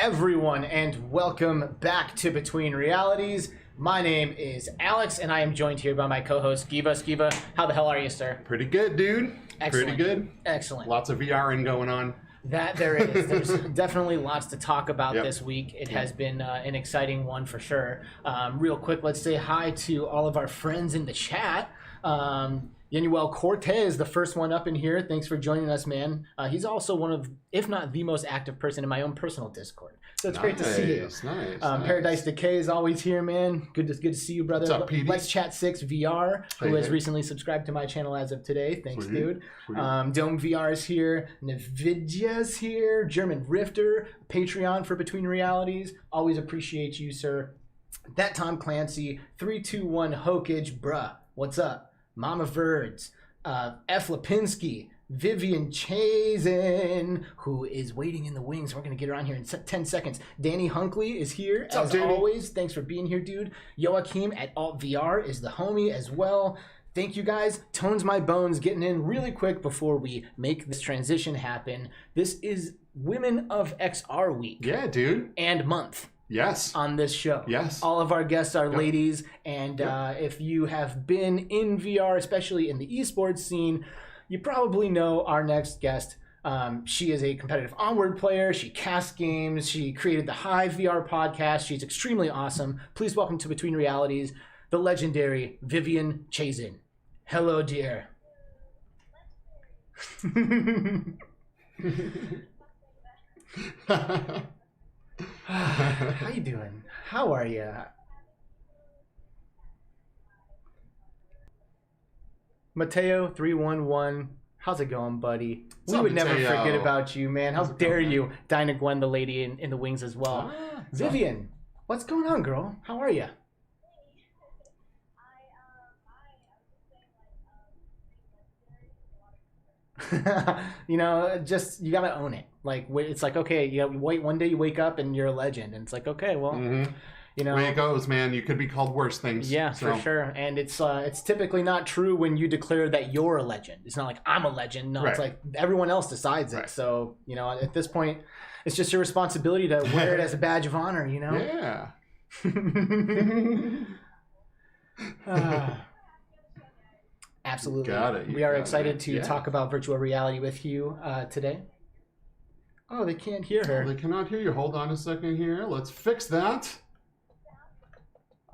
everyone, and welcome back to Between Realities. My name is Alex, and I am joined here by my co-host, Skiba. Skiba, how the hell are you, sir? Pretty good, dude. Excellent. Pretty good. Excellent. Lots of VRing going on. That there is. There's definitely lots to talk about this week. It has been an exciting one for sure. Real quick, let's say hi to all of our friends in the chat. Yanuel Cortez, the first one up in here. Thanks for joining us, man. He's also one of, if not the most active person in my own personal Discord. So it's great to see you. Nice. Paradise Decay is always here, man. Good to see you, brother. What's up, PD? Let's Chat 6 VR, who has recently subscribed to my channel as of today. Thanks, dude. Dome VR is here. Nvidia's here. German Rifter, Patreon for Between Realities. Always appreciate you, sir. That Tom Clancy, 321 Hokage, bruh. What's up? Mama Verds, F. Lipinski, Vivian Chazen, who is waiting in the wings. We're going to get her on here in 10 seconds. Danny Hunkley is here, as always. Thanks for being here, dude. Joachim at AltVR is the homie as well. Thank you, guys. Tones My Bones getting in really quick before we make this transition happen. This is Women of XR Week. Yeah, dude. And month. Yes. On this show. Yes. All of our guests are ladies, and if you have been in VR, especially in the esports scene, you probably know our next guest. She is a competitive Onward player. She casts games. She created the Hive VR podcast. She's extremely awesome. Please welcome to Between Realities, the legendary Vivian Chazen. Hello, dear. How you doing? How are you? Mateo 311, how's it going, buddy? We would never forget about you, man. How dare you? Dinah Gwen, the lady in the wings as well. Vivian, what's going on, girl? How are you? You know, just you gotta own it. Like, it's like, okay, you know, wait, one day you wake up and you're a legend, and it's like, okay, well, you know, way it goes, man. You could be called worse things. Yeah, for sure. And it's typically not true when you declare that you're a legend. It's not like I'm a legend. No, it's like everyone else decides it. So, you know, at this point, it's just your responsibility to wear it as a badge of honor. You know. Yeah. Absolutely. Got it. We are excited to talk about virtual reality with you today. Oh, they can't hear her. Oh, they cannot hear you. Hold on a second here. Let's fix that.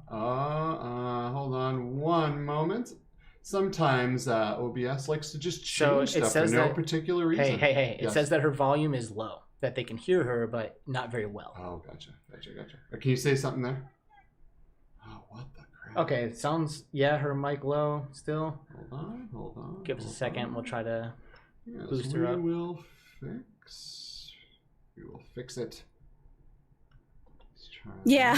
Hold on one moment. Sometimes OBS likes to just change stuff for no particular reason. Hey. It says that her volume is low, that they can hear her, but not very well. Oh, gotcha. Can you say something there? Oh, what the crap? Okay, it sounds, her mic low still. Hold on. Give us a second. We'll try to boost her up. We will fix it. Yeah,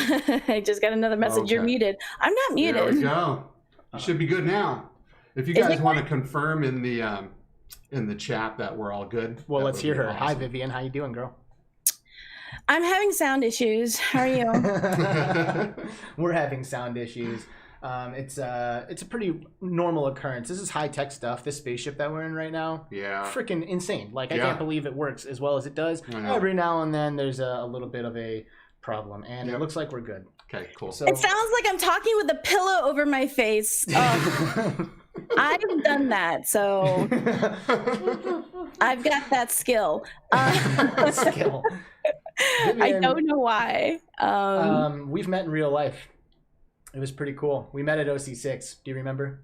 I just got another message. Okay. You're muted. I'm not muted. There we go. You should be good now. If you guys want to confirm in the chat that we're all good. Well, let's hear her. Awesome. Hi, Vivian. How you doing, girl? I'm having sound issues. How are you? We're having sound issues. It's a pretty normal occurrence. This is high-tech stuff. This spaceship that we're in right now, freaking insane. Like, I can't believe it works as well as it does. Every now and then there's a little bit of a problem, and it looks like we're good. Okay, cool. So, it sounds like I'm talking with a pillow over my face. I've done that, so I've got that skill. Skill. Vivian, I don't know why. We've met in real life. It was pretty cool. We met at OC6. Do you remember?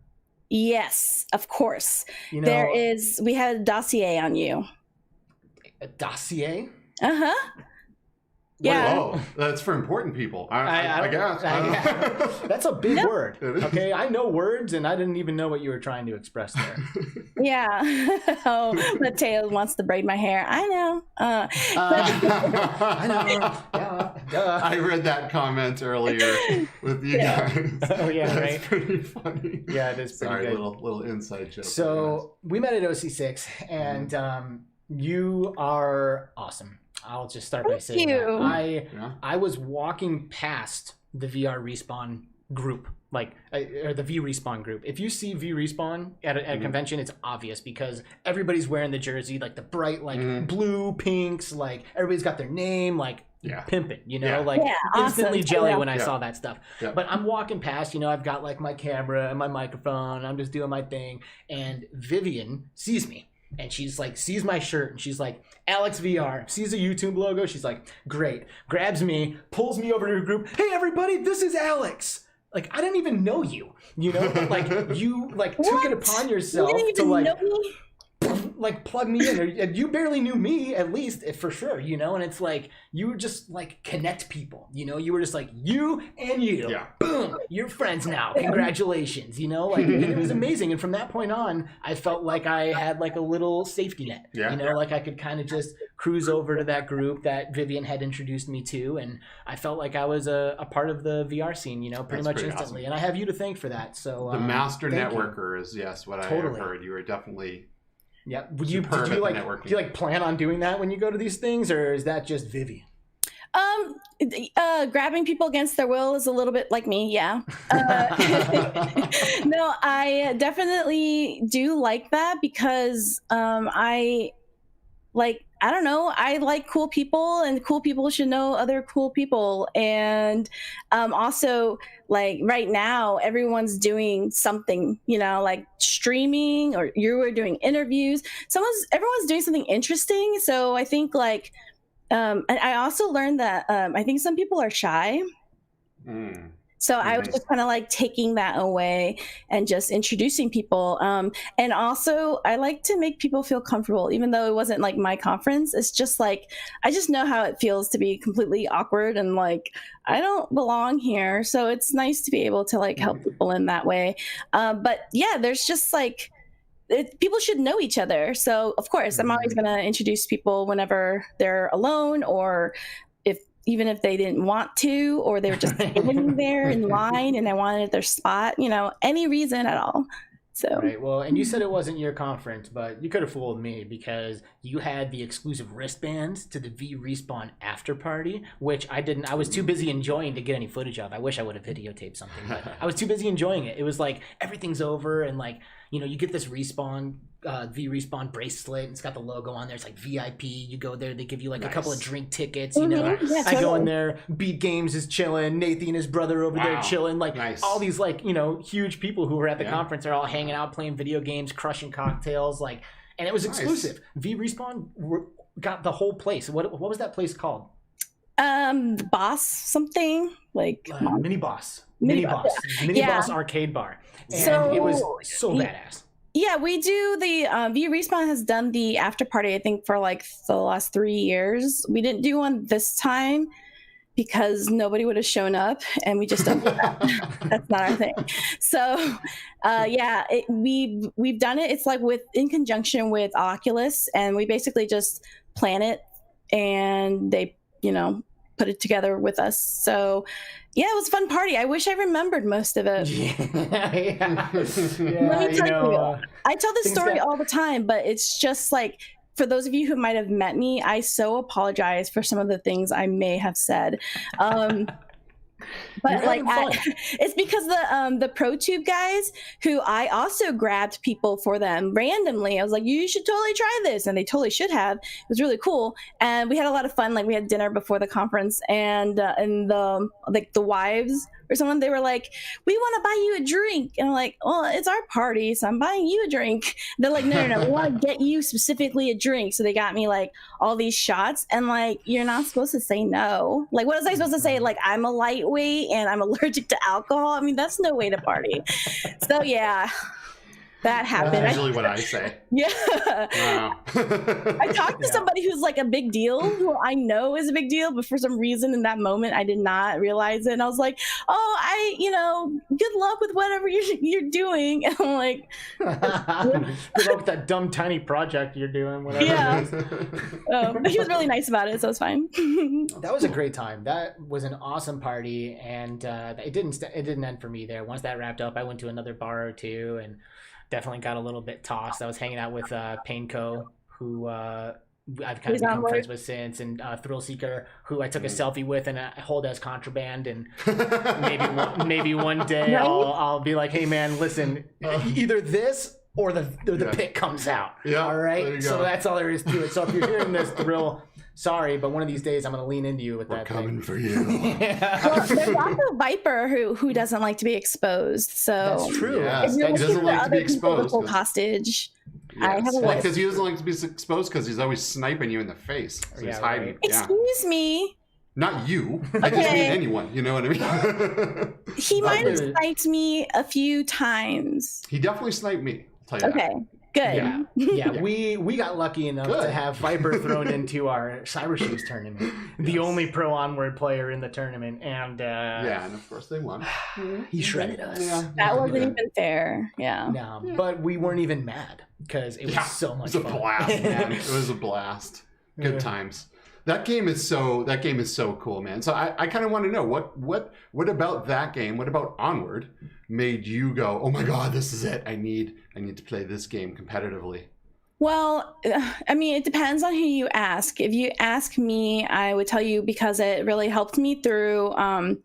Yes, of course. You know, we had a dossier on you. A dossier? Uh-huh. Yeah. Oh, that's for important people. I guess. That's a big word. Okay, I know words, and I didn't even know what you were trying to express there. Yeah. Oh, Mateo wants to braid my hair. I know. I know. Yeah. I read that comment earlier with you guys. Oh yeah, that's right. Pretty funny. Yeah, it is pretty good. Little inside joke. So we met at OC6, and you are awesome. I'll just start by saying that. I was walking past the VRespawn group, or the VRespawn group. If you see VRespawn at a convention, it's obvious because everybody's wearing the jersey, like the bright, blue, pinks, everybody's got their name, pimping, you know, like instantly jelly when I saw that stuff. But I'm walking past, you know, I've got like my camera and my microphone, I'm just doing my thing, and Vivian sees me. And she's like, sees my shirt, and she's like, Alex VR, sees a YouTube logo. She's like, great. Grabs me, pulls me over to her group. Hey, everybody, this is Alex. Like, I didn't even know you, you know? But, like, you, like, took it upon yourself to, like, like, plug me in. Or, you barely knew me, at least, for sure, you know? And it's like, you were just, like, connect people, you know? You were just like, you and you. Yeah. Boom. You're friends now. Congratulations, you know? Like, and it was amazing. And from that point on, I felt like I had, like, a little safety net. Yeah. You know, like, I could kind of just cruise over to that group that Vivian had introduced me to. And I felt like I was a part of the VR scene, you know, pretty much instantly. Awesome. And I have you to thank for that. So the master networker is, what I have heard. You were definitely... Yeah. Do you like plan on doing that when you go to these things, or is that just Vivian? Grabbing people against their will is a little bit like me. Yeah. No, I definitely do like that because I don't know. I like cool people, and cool people should know other cool people. And also, like right now, everyone's doing something, you know, like streaming, or you were doing interviews. Everyone's doing something interesting. So I think like, and I also learned that I think some people are shy. So I was just kind of like taking that away and just introducing people. And also I like to make people feel comfortable, even though it wasn't like my conference. It's just like, I just know how it feels to be completely awkward and like, I don't belong here. So it's nice to be able to like help people in that way. But yeah, there's just like, people should know each other. So of course, I'm always going to introduce people whenever they're alone, or even if they didn't want to, or they were just sitting there in line and I wanted their spot, you know, any reason at all. So right. Well, and you said it wasn't your conference, but you could have fooled me because you had the exclusive wristbands to the VRespawn after party, which I didn't. I was too busy enjoying to get any footage of. I wish I would have videotaped something, but I was too busy enjoying it. It was like everything's over, and like, you know, you get this VRespawn bracelet, and it's got the logo on there. It's like VIP. You go there, they give you like a couple of drink tickets. You know, I go in there. Beat Games is chilling. Nathan, his brother, over there chilling. Like all these like, you know, huge people who were at the conference are all hanging out, playing video games, crushing cocktails. Like, and it was exclusive. VRespawn got the whole place. What was that place called? Boss something like Mini Boss arcade bar. And it was so badass. Yeah, we do the VRespawn has done the after party, I think, for like the last 3 years. We didn't do one this time because nobody would have shown up, and we just don't do that. That's not our thing. So we've done it. It's like in conjunction with Oculus, and we basically just plan it, and they, you know, put it together with us. So yeah, it was a fun party. I wish I remembered most of it. Let me tell you, I tell this story all the time, but it's just like, for those of you who might have met me, I so apologize for some of the things I may have said. But like, it's because the ProTube guys, who I also grabbed people for them randomly. I was like, you should totally try this, and they totally should have. It was really cool, and we had a lot of fun. Like, we had dinner before the conference, and the wives or someone, they were like, we want to buy you a drink, and I'm like, well, it's our party, so I'm buying you a drink. They're like, no, we want to get you specifically a drink. So they got me like all these shots, and like, you're not supposed to say no. Like, what was I supposed to say? Like, I'm a lightweight and I'm allergic to alcohol. I mean, that's no way to party. So yeah, that happened. That's usually what I say. Yeah. Wow. I talked to somebody who's like a big deal, who I know is a big deal, but for some reason in that moment I did not realize it. And I was like, oh, good luck with whatever you're doing. And I'm like, good luck with that dumb tiny project you're doing, whatever. Yeah. But he was really nice about it, so it's fine. That was a great time. That was an awesome party, and it didn't end for me there. Once that wrapped up, I went to another bar or two, and definitely got a little bit tossed. I was hanging out with Painco, who I've kind of become friends with since, and Thrill Seeker, who I took a selfie with and I hold as contraband. And maybe one day I'll be like, hey man, listen, either this or the pit comes out. Yeah, all right. So that's all there is to it. So if you're hearing this thrill, sorry, but one of these days I'm going to lean into you with that. We're coming for you. Well, there's also Viper who doesn't like to be exposed. So that's true. Yeah, he doesn't like to be exposed. Hold hostage. Yes. I have a list. Because he doesn't like to be exposed because he's always sniping you in the face. So he's hiding. Right. Excuse me. Not you. I just mean anyone. You know what I mean? He might have sniped me a few times. He definitely sniped me. I'll tell you that. Good. Yeah. We got lucky enough to have Viper thrown into our Cyber Shoes tournament. The only pro Onward player in the tournament. And and of course they won. He shredded us. Yeah. That wasn't even fair. Yeah. No, but we weren't even mad because it was so much fun. It was a blast, man. It was a blast. Good times. That game is so cool, man. So I kind of want to know what about that game? What about Onward made you go, oh my God, this is it. I need to play this game competitively. Well, I mean, it depends on who you ask. If you ask me, I would tell you because it really helped me through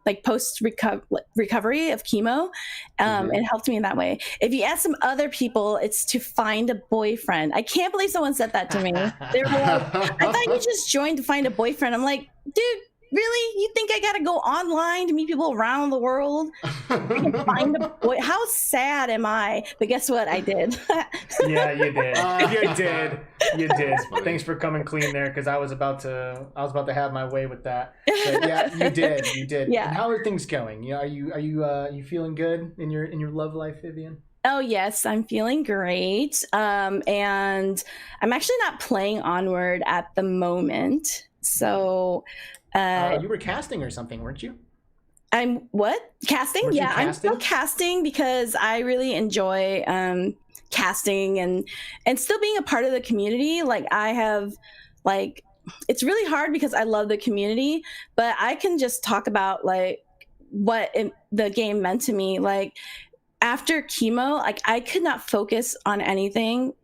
like post recovery of chemo. It helped me in that way. If you ask some other people, it's to find a boyfriend. I can't believe someone said that to me. They were like, I thought you just joined to find a boyfriend. I'm like, dude, really? You think I gotta go online to meet people around the world? I can find a boy. How sad am I? But guess what? I did. Yeah, you did. You did. Thanks for coming clean there, because I was about to have my way with that. But yeah, you did. Yeah. And how are things going? You know, are you feeling good in your love life, Vivian? Oh yes, I'm feeling great. And I'm actually not playing Onward at the moment. So you were casting or something, weren't you? I'm what? Casting? Weren't you Yeah, casting? I'm still casting because I really enjoy casting and still being a part of the community. Like I have like it's really hard because I love the community, but I can just talk about like what the game meant to me. Like after chemo, like I could not focus on anything.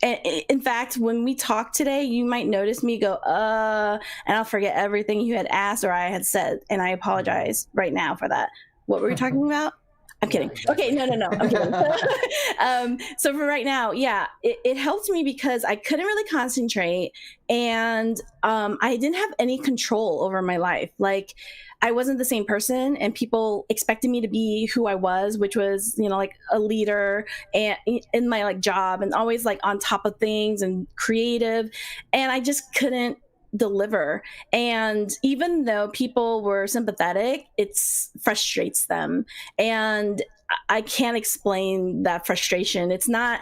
In fact, when we talk today, you might notice me go, and I'll forget everything you had asked or I had said. And I apologize right now for that. What were we talking about? I'm kidding. Okay, no. I'm kidding. So for right now, yeah, it helped me because I couldn't really concentrate and I didn't have any control over my life. Like I wasn't the same person and people expected me to be who I was, which was, you know, like a leader and in my like job and always like on top of things and creative. And I just couldn't deliver. And even though people were sympathetic, it frustrates them. And I can't explain that frustration. It's not,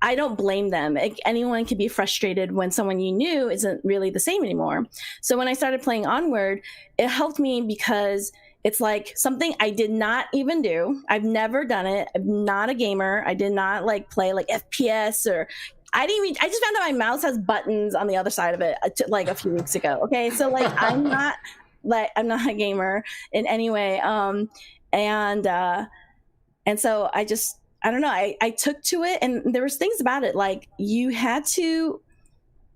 I don't blame them. Anyone can be frustrated when someone you knew isn't really the same anymore. So when I started playing Onward, it helped me because it's like something I did not even do. I've never done it. I'm not a gamer. I did not like play like FPS or I just found out my mouse has buttons on the other side of it like a few weeks ago. Okay. So like, I'm not a gamer in any way. And so I don't know. I took to it and there was things about it. Like you had to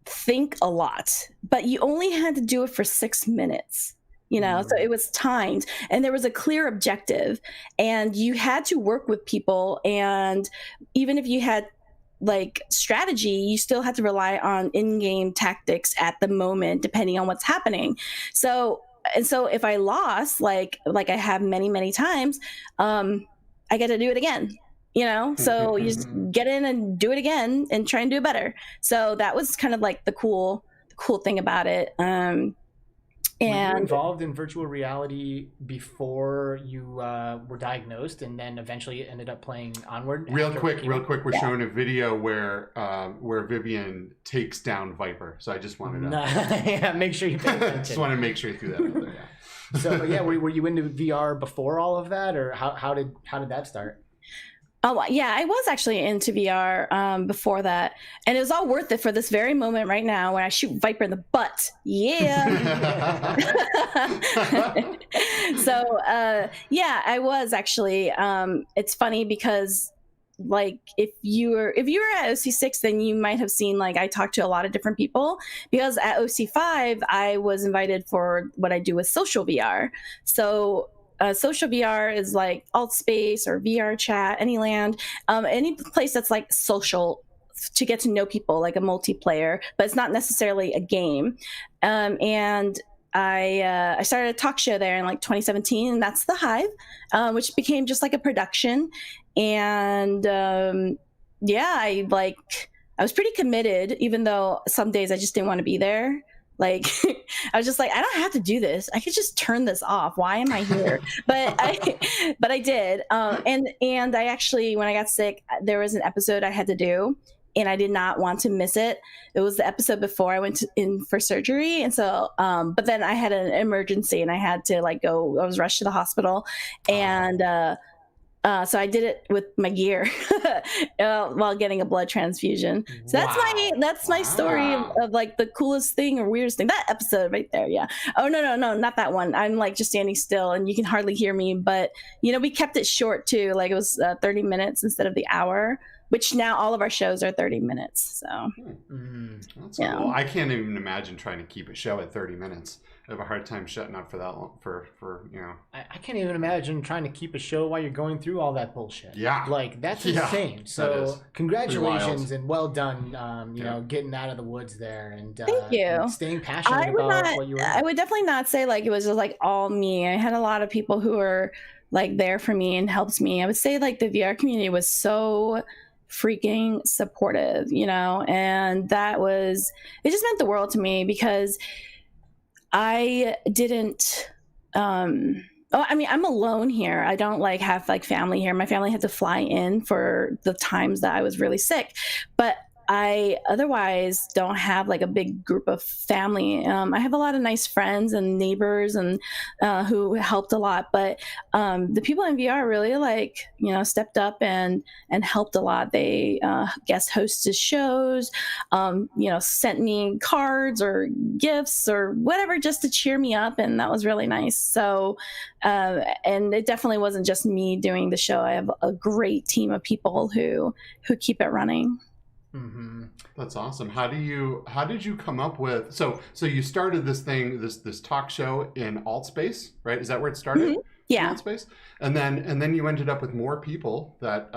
think a lot, but you only had to do it for 6 minutes, you know? So it was timed and there was a clear objective and you had to work with people. And even if you had like strategy, you still had to rely on in-game tactics at the moment, depending on what's happening. So if I lost, like I have many times, I get to do it again, you know? So you just get in and do it again and try and do it better. So that was kind of like the cool thing about it. Were you involved in virtual reality before you were diagnosed and then eventually ended up playing Onward? Real quick, we're showing a video where Vivian takes down Viper. So I just wanted to yeah, make sure you pay attention. Just want to make sure you threw that out there. Yeah. So yeah, were you into VR before all of that, or how did that start? Oh yeah, I was actually into VR before that, and it was all worth it for this very moment right now when I shoot Viper in the butt. Yeah. So yeah, I was actually. It's funny because like if you were at OC6, then you might have seen like I talked to a lot of different people because at OC5 I was invited for what I do with social VR. So social VR is like alt space or VR chat, Anyland, any place that's like social to get to know people, like a multiplayer, but it's not necessarily a game. And I started a talk show there in like 2017, and that's the Hive, which became just like a production. And yeah, I was pretty committed, even though some days I just didn't want to be there. Like I was just like, I don't have to do this. I could just turn this off. Why am I here? but I did. And I actually, when I got sick, there was an episode I had to do, and I did not want to miss it. It was the episode before I went in for surgery. And so, but then I had an emergency and I had to like go, I was rushed to the hospital, and, so I did it with my gear while getting a blood transfusion. So that's my story of like the coolest thing or weirdest thing. That episode right there, yeah. Oh no, not that one. I'm like just standing still and you can hardly hear me. But you know, we kept it short too. Like it was 30 minutes instead of the hour, which now all of our shows are 30 minutes. So that's cool. I can't even imagine trying to keep a show at 30 minutes. I have a hard time shutting up for that long. For you know, I can't even imagine trying to keep a show while you're going through all that bullshit. Yeah, like that's insane. So congratulations and well done. You know, getting out of the woods there and thank you. And staying passionate about what you were. I would definitely not say like it was just like all me. I had a lot of people who were like there for me and helped me. I would say like the VR community was so freaking supportive, you know, and it just meant the world to me because I didn't, I mean, I'm alone here. I don't like have like family here. My family had to fly in for the times that I was really sick, but I otherwise don't have like a big group of family. I have a lot of nice friends and neighbors and who helped a lot, but the people in VR really like, you know, stepped up and helped a lot. They guest hosted shows, you know, sent me cards or gifts or whatever just to cheer me up, and that was really nice. So, and it definitely wasn't just me doing the show. I have a great team of people who keep it running. Mm-hmm. That's awesome. How did you come up with so you started this thing, this talk show in alt space, right? Is that where it started? Mm-hmm. Yeah. Alt space, and then you ended up with more people that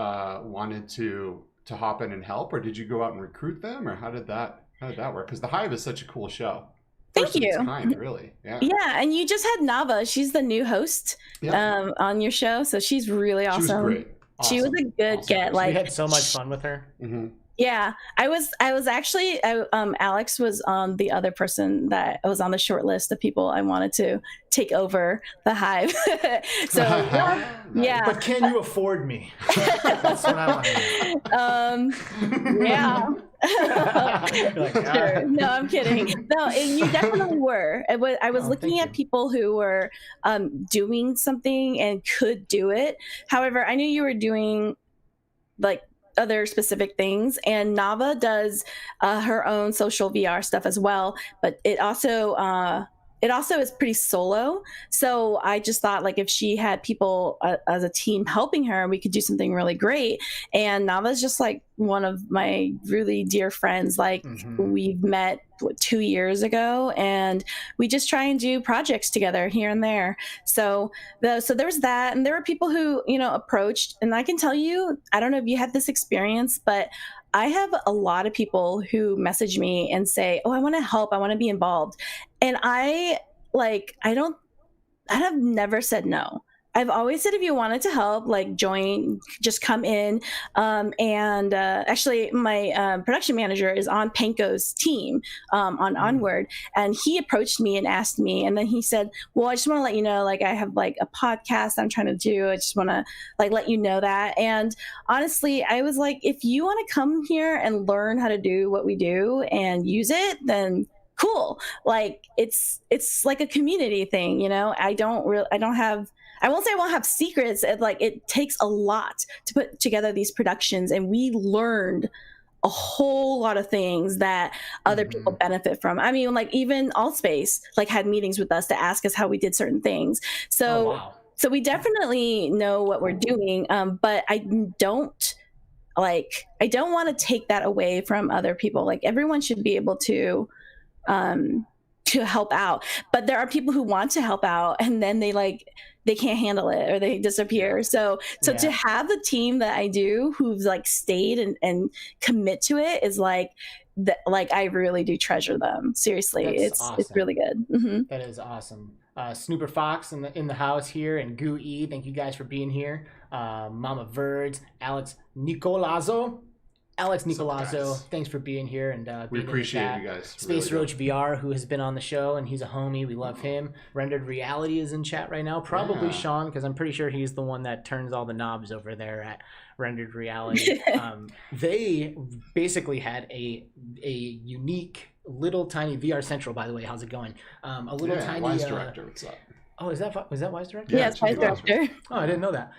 wanted to hop in and help, or did you go out and recruit them, or how did that work? Because the Hive is such a cool show. Thank you. Kind, really. Yeah. Yeah, and you just had Nava. She's the new host on your show, so she's really awesome. She was great. Awesome. She was a good get. Like we had so much fun with her. Mm-hmm. Yeah, I was actually, Alex was the other person that was on the short list of people I wanted to take over the Hive. So, yeah. But can you afford me? That's what I want to know. Yeah. Sure. No, I'm kidding. No, you definitely were. I was looking at people who were doing something and could do it. However, I knew you were doing like other specific things, and Nava does her own social VR stuff as well, but it also is pretty solo. So I just thought like if she had people as a team helping her, we could do something really great. And Nava's just like one of my really dear friends. Like we've met 2 years ago, and we just try and do projects together here and there. So there was that, and there were people who, you know, approached, and I can tell you, I don't know if you had this experience, but I have a lot of people who message me and say, "Oh, I want to help. I want to be involved." And I have never said no. I've always said, if you wanted to help, like join, just come in. And actually, my production manager is on Panko's team on Onward, and he approached me and asked me, and then he said, "Well, I just want to let you know, like I have like a podcast I'm trying to do. I just want to like let you know that." And honestly, I was like, if you want to come here and learn how to do what we do and use it, then cool. Like it's like a community thing, you know. I won't say I won't have secrets. It takes a lot to put together these productions, and we learned a whole lot of things that other people benefit from. I mean, like even Allspace like had meetings with us to ask us how we did certain things. So, So we definitely know what we're doing, but I don't want to take that away from other people. Like everyone should be able to help out, but there are people who want to help out, and then they like they can't handle it or they disappear. So to have the team that I do who's like stayed and commit to it is like I really do treasure them. Seriously. It's really good. Mm-hmm. That is awesome. Snooper Fox in the house here, and Goo E, thank you guys for being here. Mama Verds, Alex Nicolazzo, thanks for being here and we appreciate you guys. Space really Roach VR, who has been on the show, and he's a homie. We love him. Rendered Reality is in chat right now. Probably Sean, because I'm pretty sure he's the one that turns all the knobs over there at Rendered Reality. They basically had a unique little tiny VR Central. By the way, how's it going? A little tiny Wise Director. What's up? Oh, was that Wise Director? Yeah, it's Wise Director. Oh, I didn't know that.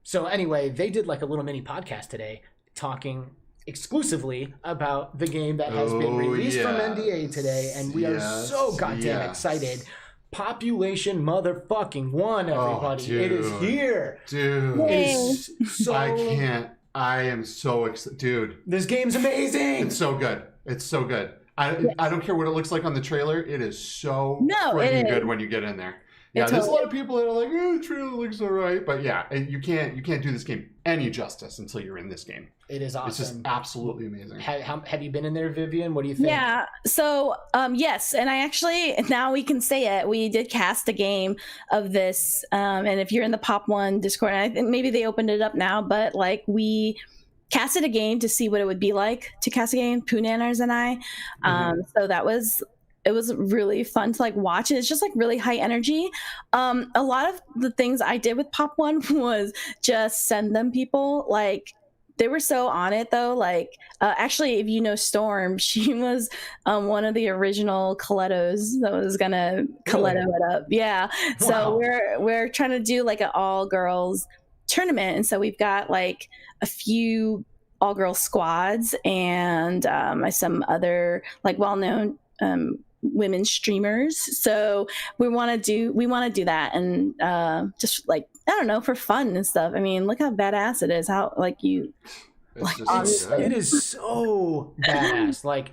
So anyway, they did like a little mini podcast today, talking exclusively about the game that has been released from NDA today, and we are so goddamn excited. Population motherfucking 1, everybody. It is here. Dude. It is so... I am so excited. Dude. This game's amazing. It's so good. It's so good. I don't care what it looks like on the trailer. It is so good when you get in there. Yeah, there's a lot of people that are like, oh, the trailer looks all right. But yeah, you can't do this game any justice until you're in this game. It is awesome. It's just absolutely amazing. Have you been in there, Vivian? What do you think? Yeah. So, yes. And I actually, now we can say it. We did cast a game of this. And if you're in the Pop One Discord, I think maybe they opened it up now, but like we casted a game to see what it would be like to cast a game, Poonanners and I. So it was really fun to like watch it. It's just like really high energy. A lot of the things I did with Pop One was just send them people. Like they were so on it though. Like actually, if you know Storm, she was one of the original Colettos that was gonna Coletto it up. Yeah. Wow. So we're trying to do like an all girls tournament, and so we've got like a few all girls squads and some other like well known women streamers. So we want to do that, and just like I don't know, for fun and stuff. I mean, look how badass it is. How like you like it is so badass. Like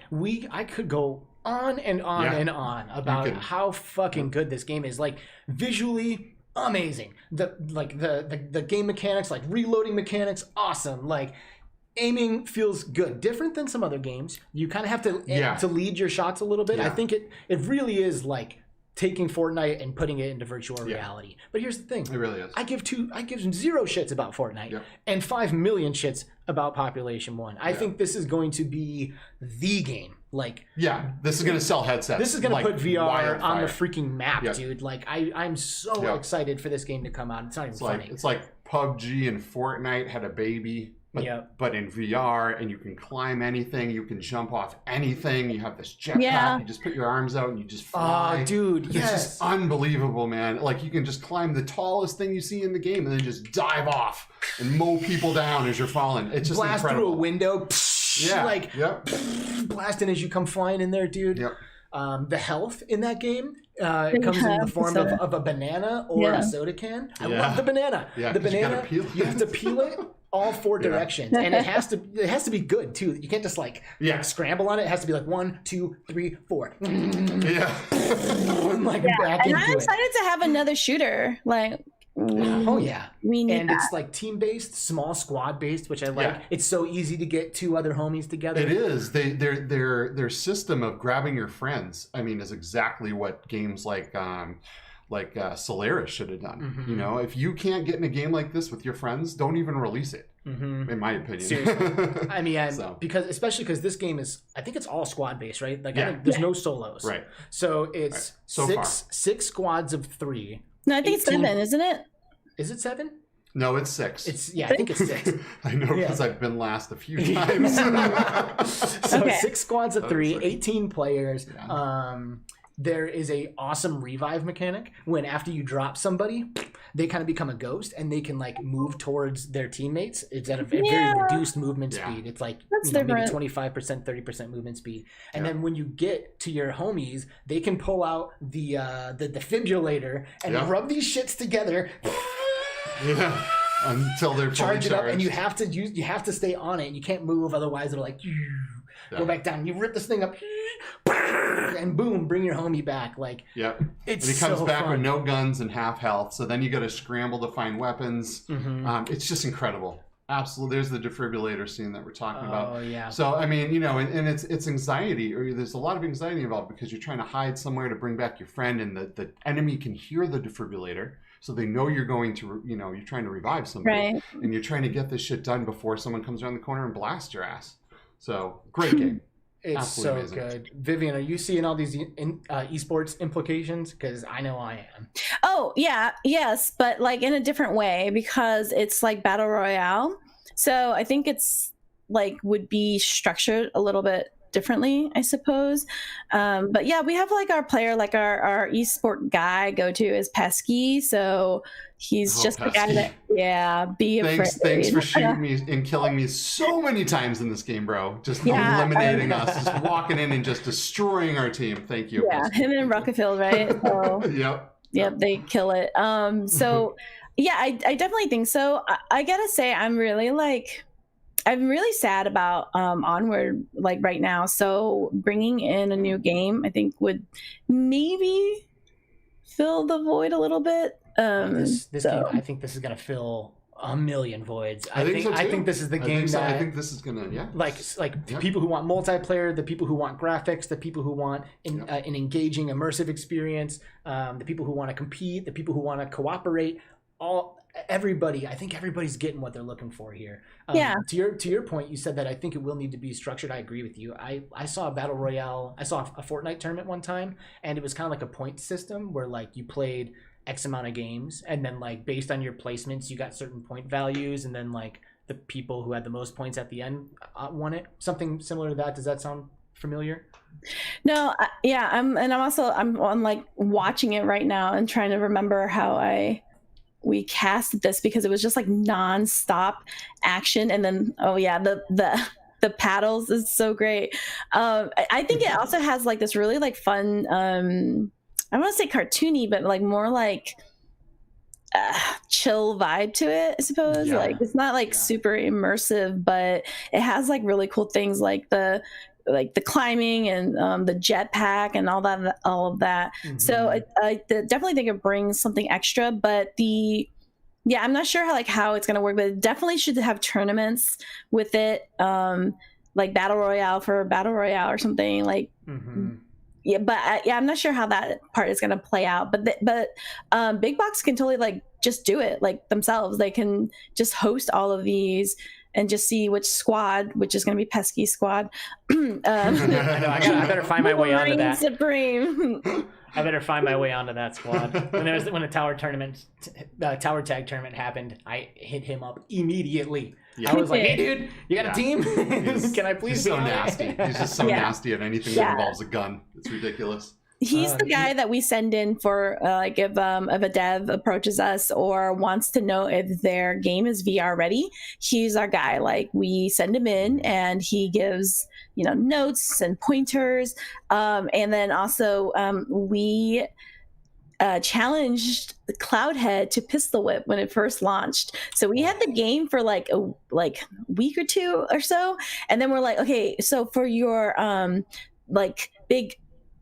I could go on and on and on about how fucking good this game is. Like visually amazing. The game mechanics, like reloading mechanics, awesome. Like aiming feels good, different than some other games. You kind of have to lead your shots a little bit. I think it really is like taking Fortnite and putting it into virtual reality. But here's the thing: it really is. I give 0 shits about Fortnite and 5 million shits about Population 1. I think this is going to be the game. Like this is going to sell headsets. This is going to put VR on the freaking map, dude. Like I'm so excited for this game to come out. It's not even funny. It's like PUBG and Fortnite had a baby. But in VR, and you can climb anything, you can jump off anything. You have this jetpack. You just put your arms out and you just fly. Oh, dude, it's just unbelievable, man. Like you can just climb the tallest thing you see in the game, and then just dive off and mow people down as you're falling. It's just blast incredible. Through a window, blasting as you come flying in there, dude. The health in that game comes in the form of a banana or a soda can. I love the banana. The banana, you have to peel it all 4 directions, and it has to be good too. You can't just like scramble on it. It has to be like 1, 2, 3, 4. Back and I'm excited to have another shooter. Like we need that. It's like team based, small squad based, which I like. It's so easy to get 2 other homies together. It is. Their system of grabbing your friends, I mean, is exactly what games like Solaris should have done. You know, if you can't get in a game like this with your friends, don't even release it. In my opinion. Seriously. I mean, especially because this game is, I think it's all squad based, right? Like there's no solos. Right. So it's six squads of 3. No, I think it's 7, isn't it? Is it 7? No, it's 6. I think it's 6. I know because I've been last a few times. So 6 squads of 3, 18 players. There is a awesome revive mechanic when after you drop somebody, they kind of become a ghost and they can like move towards their teammates. It's at a very reduced movement speed. It's like maybe 25%, 30% movement speed. And then when you get to your homies, they can pull out the defibrillator and rub these shits together. Until they're charge it up, and you have to stay on it. You can't move, otherwise it'll like go back down. You rip this thing up. and boom, bring your homie back. Like, yep. It's and he comes so back fun. with no guns and half health. So then you got to scramble to find weapons. It's just incredible. Absolutely. There's the defibrillator scene that we're talking about. Oh, yeah. So, I mean, you know, and it's anxiety, or there's a lot of anxiety involved because you're trying to hide somewhere to bring back your friend, and the enemy can hear the defibrillator. So they know you're going to, you know, you're trying to revive somebody. Right. And you're trying to get this shit done before someone comes around the corner and blasts your ass. So, great game. It's Absolutely so amazing. good. Vivian, are you seeing all these esports implications? Because I know I am. Oh, yeah. Yes. But like in a different way, because it's like Battle Royale. So I think it's like would be structured a little bit differently, I suppose. But yeah, we have like our player, like our esport guy go to is Pesky. So he's just Pesky. the guy that, yeah, be afraid. Thanks for shooting me and killing me so many times in this game, bro. Just eliminating us, just walking in and just destroying our team. Thank you. Yeah, Pesky. him and Rockefeller, right? So, Yep. they kill it. So yeah, I definitely think so. I gotta say, I'm really sad about Onward like right now. So bringing in a new game, I think would maybe fill the void a little bit. This game, I think this is gonna fill a million voids. I think this is the game I think this is gonna the people who want multiplayer, the people who want graphics, the people who want an engaging immersive experience, the people who want to compete, the people who want to cooperate. Everybody, I think everybody's getting what they're looking for here. To your point, you said that I think it will need to be structured. I agree with you. I saw a battle royale. I saw a Fortnite tournament one time, and it was kind of like a point system where like you played X amount of games, and then like based on your placements, you got certain point values, and then like the people who had the most points at the end won it. Something similar to that. Does that sound familiar? No, I'm on like watching it right now and trying to remember how we cast this, because it was just like nonstop action, and then the paddles is so great. I think it also has like this really like fun I want to say cartoony, but like more like chill vibe to it, I suppose. Like it's not like super immersive, but it has like really cool things like the climbing and the jetpack and all of that. So I definitely think it brings something extra, but I'm not sure how it's going to work, but it definitely should have tournaments with it, like battle royale for battle royale or something like. I'm not sure how that part is going to play out, but Big Box can totally like just do it like themselves. They can just host all of these and just see which squad, which is going to be Pesky squad. I better find my way onto that. Supreme. I better find my way onto that squad. When a tower tag tournament happened, I hit him up immediately. I was like, "Hey, dude, you got a team? Can I please?" He's so nasty. He's just so nasty at anything that involves a gun. It's ridiculous. He's the guy that we send in for if a dev approaches us or wants to know if their game is VR ready. He's our guy. Like we send him in and he gives notes and pointers, and then also we challenged the Cloudhead to pistol whip when it first launched. So we had the game for like a week or two or so, and then we're like, okay, so for your big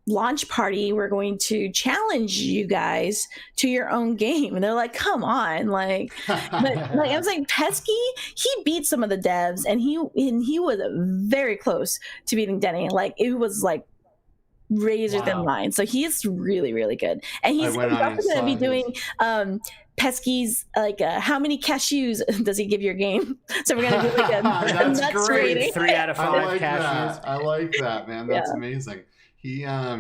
launch party, we're going to challenge you guys to your own game. And they're like, come on, but I was like, Pesky, he beat some of the devs, and he was very close to beating Denny. Like it was like razor thin line. So he is really, really good. And he's also going to be doing Pesky's how many cashews does he give your game? So we're gonna do like a that's nuts great. rating. 3 out of 5 cashews. I like that, man. That's amazing. He I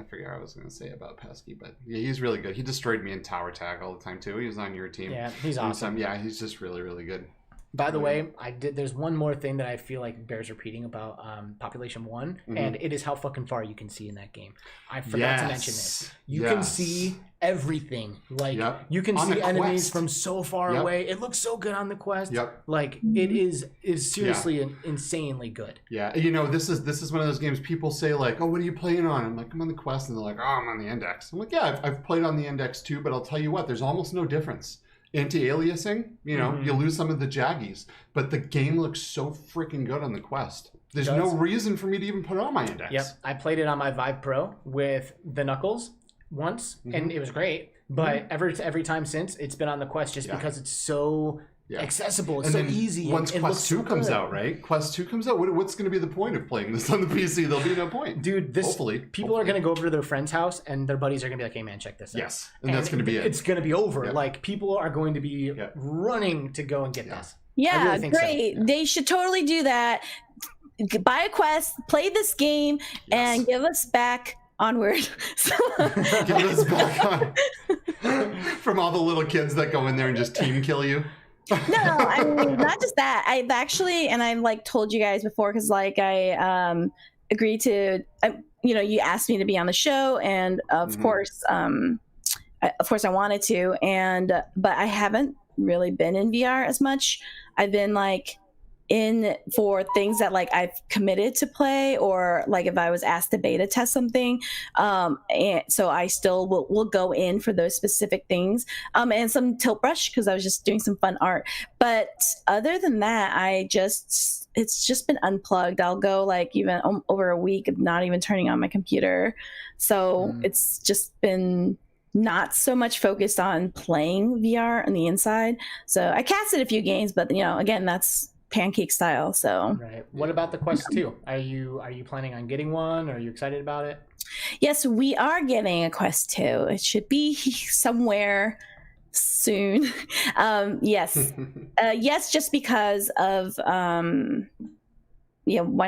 forget what I was going to say about Pesky, but he's really good. He destroyed me in tower tag all the time too. He was on your team. Yeah, he's awesome. He's just really, really good. By the way, there's one more thing that I feel like bears repeating about Population 1, and it is how fucking far you can see in that game. I forgot to mention this. You can see everything. Like you can see enemies from so far away. It looks so good on the quest. Like it is seriously insanely good. Yeah, this is one of those games people say like, oh, what are you playing on? I'm like, I'm on the quest, and they're like, oh, I'm on the index. I'm like, yeah, I've played on the index too, but I'll tell you what, there's almost no difference. Anti-aliasing, you lose some of the jaggies, but the game looks so freaking good on the quest. There's no reason for me to even put it on my index. Yep, I played it on my Vive Pro with the Knuckles once, and it was great. But every time since, it's been on the Quest just because it's so accessible. It's so easy. Once Quest 2 comes out, right? Quest 2 comes out. What's going to be the point of playing this on the PC? There'll be no point. Dude, people are going to go over to their friend's house, and their buddies are going to be like, hey, man, check this out. Yes, and that's going to be it. It's going to be over. Yeah. Like, people are going to be running to go and get this. Yeah, really great. So. They should totally do that. Buy a Quest, play this game, and give us back Onward. Give us back on. From all the little kids that go in there and just team kill you. No, I mean, not just that. I've actually, and I've like told you guys before, because like I agreed to, you asked me to be on the show, and of course I wanted to, but I haven't really been in VR as much. I've been like in for things that like I've committed to play, or like if I was asked to beta test something, and so I still will go in for those specific things, and some tilt brush because I was just doing some fun art. But other than that, it's just been unplugged. I'll go like even over a week of not even turning on my computer, so it's just been not so much focused on playing VR on the inside. So I casted a few games, but again, that's pancake style. So right. What about the Quest 2? Are you planning on getting one? Are you excited about it? Yes, we are getting a Quest 2. It should be somewhere soon. Yes. Yes, just because of why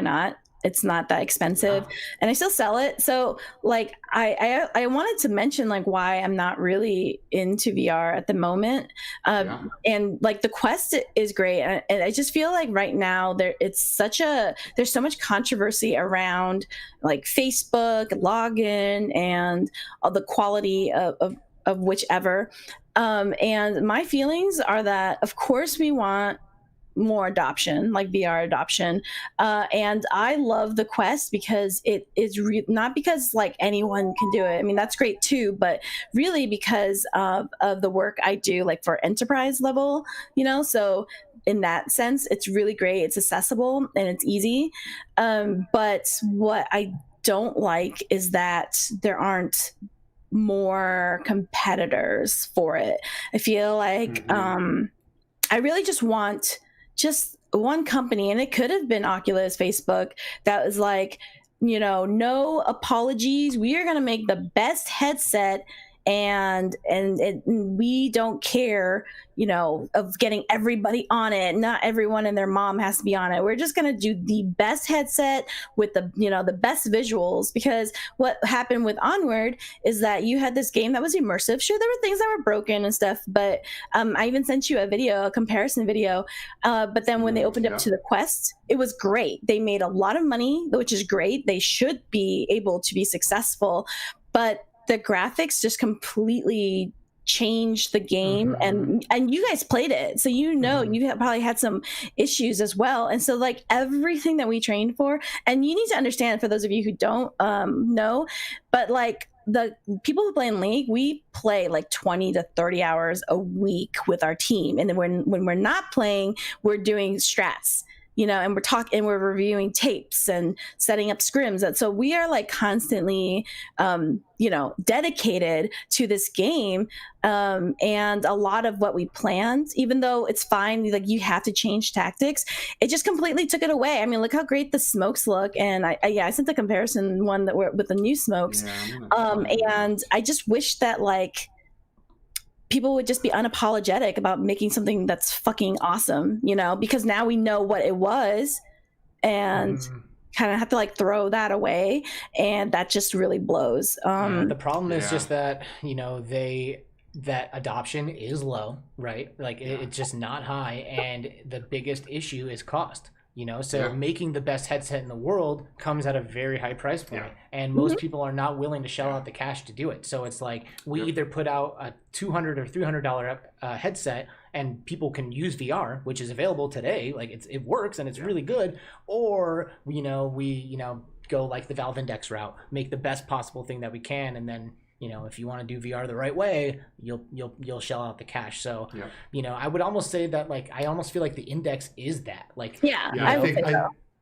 not? It's not that expensive, and I still sell it. So like I wanted to mention like why I'm not really into VR at the moment. And like the Quest is great, and I just feel like right now there's so much controversy around like Facebook login and all the quality of whichever. And my feelings are that of course we want more adoption, like VR adoption, and I love the Quest because it is not because like anyone can do it. I mean, that's great too, but really because of the work I do, like for enterprise level, so in that sense it's really great. It's accessible and it's easy, but what I don't like is that there aren't more competitors for it. I feel like I really just want just one company, and it could have been Oculus, Facebook, that was like, no apologies. We are going to make the best headset, and we don't care, of getting everybody on it. Not everyone and their mom has to be on it. We're just going to do the best headset with the, the best visuals, because what happened with Onward is that you had this game that was immersive. Sure, there were things that were broken and stuff, but I even sent you a comparison video. But then when they opened up to the Quest, it was great. They made a lot of money, which is great. They should be able to be successful, but the graphics just completely changed the game, and you guys played it, so you probably had some issues as well. And so like everything that we trained for, and you need to understand, for those of you who don't know, but like the people who play in League, we play like 20 to 30 hours a week with our team, and then when we're not playing, we're doing strats, and we're reviewing tapes and setting up scrims. And so we are like constantly, dedicated to this game. And a lot of what we planned, even though it's fine, like you have to change tactics, it just completely took it away. I mean, look how great the smokes look. And I sent the comparison one that were with the new smokes. And I just wish that like, people would just be unapologetic about making something that's fucking awesome, because now we know what it was, and kind of have to like throw that away, and that just really blows. The problem is just that that adoption is low, right? Like it's just not high, and the biggest issue is cost. So making the best headset in the world comes at a very high price point, and most people are not willing to shell out the cash to do it. So it's like we either put out a $200 or $300 headset, and people can use VR, which is available today. Like it works and it's really good, or we go like the Valve Index route, make the best possible thing that we can, and then if you want to do VR the right way, you'll shell out the cash. So, I would almost say that like I almost feel like the Index is that. Like, I think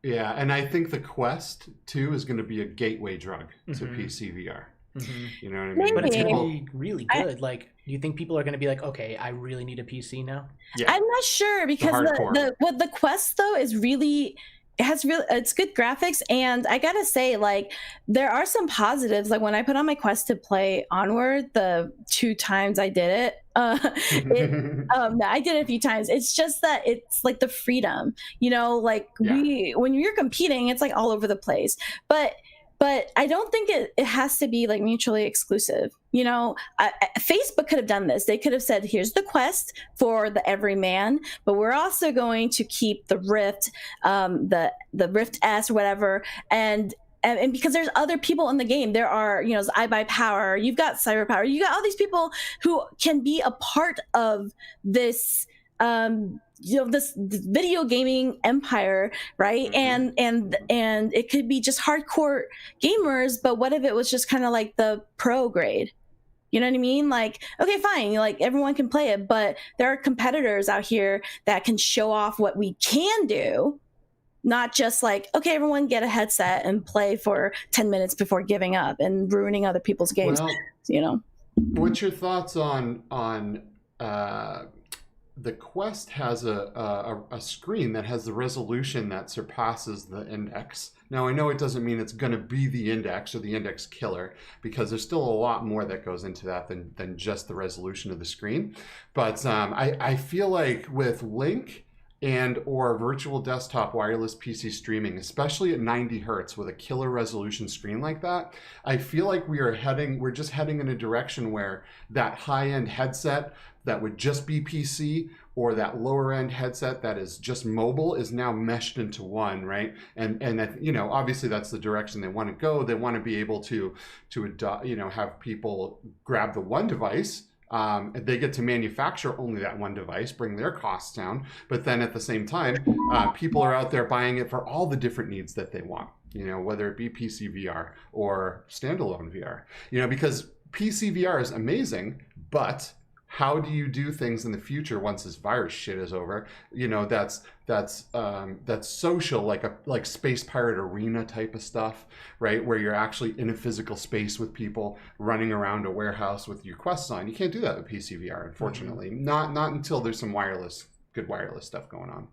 Yeah, and I think the Quest 2 is going to be a gateway drug to PC VR. You know what I mean? But it's going Maybe. to be really good. Like, do you think people are going to be like, okay, I really need a PC now? Yeah. I'm not sure because the Quest though is really, it's good graphics, and I gotta say, like, there are some positives. Like when I put on my Quest to play Onward, the 2 times I did it, I did it a few times. It's just that it's like the freedom, you know, like when you're competing, it's like all over the place. But I don't think it has to be like mutually exclusive. You know, Facebook could have done this. They could have said, here's the Quest for the everyman, but we're also going to keep the Rift, the Rift S or whatever. And because there's other people in the game, there are, you know, iBuyPower, you've got CyberPower, you got all these people who can be a part of this, you know, this video gaming empire, right? And it could be just hardcore gamers, but what if it was just kind of like the pro grade? You know what I mean? Like, okay, fine, like everyone can play it, but there are competitors out here that can show off what we can do, not just like, okay, everyone get a headset and play for 10 minutes before giving up and ruining other people's games. Well, you know, what's your thoughts on the Quest has a screen that has the resolution that surpasses the Index. Now, I know it doesn't mean it's going to be the Index or the Index killer, because there's still a lot more that goes into that than just the resolution of the screen. But I feel like with Link and or virtual desktop wireless PC streaming, especially at 90 hertz with a killer resolution screen like that, I feel like we're just heading in a direction where that high-end headset that would just be PC or that lower end headset that is just mobile is now meshed into one, right? And you know, obviously that's the direction they want to go. They want to be able to adopt, you know, have people grab the one device. They get to manufacture only that one device, bring their costs down. But then at the same time, people are out there buying it for all the different needs that they want, you know, whether it be PC VR or standalone VR, you know, because PC VR is amazing, but how do you do things in the future once this virus shit is over? You know, that's social, like Space Pirate Arena type of stuff, right? Where you're actually in a physical space with people running around a warehouse with your Quest on. You can't do that with PC VR, unfortunately. Not until there's some good wireless stuff going on.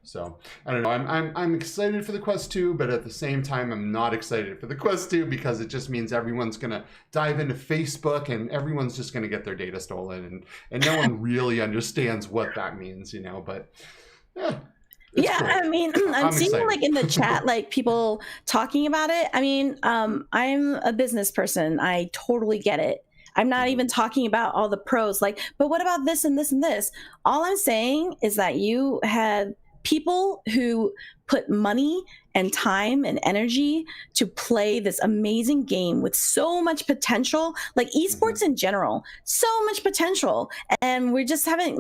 So I don't know. I'm excited for the Quest 2, but at the same time, I'm not excited for the Quest 2 because it just means everyone's gonna dive into Facebook and everyone's just gonna get their data stolen, and no one really understands what that means, you know. But yeah. Yeah, cool. I mean, I'm seeing excited. like in the chat, like people talking about it. I mean, I'm a business person. I totally get it. I'm not even talking about all the pros, like, but what about this and this and this? All I'm saying is that you had people who put money and time and energy to play this amazing game with so much potential, like esports in general, so much potential. And we just haven't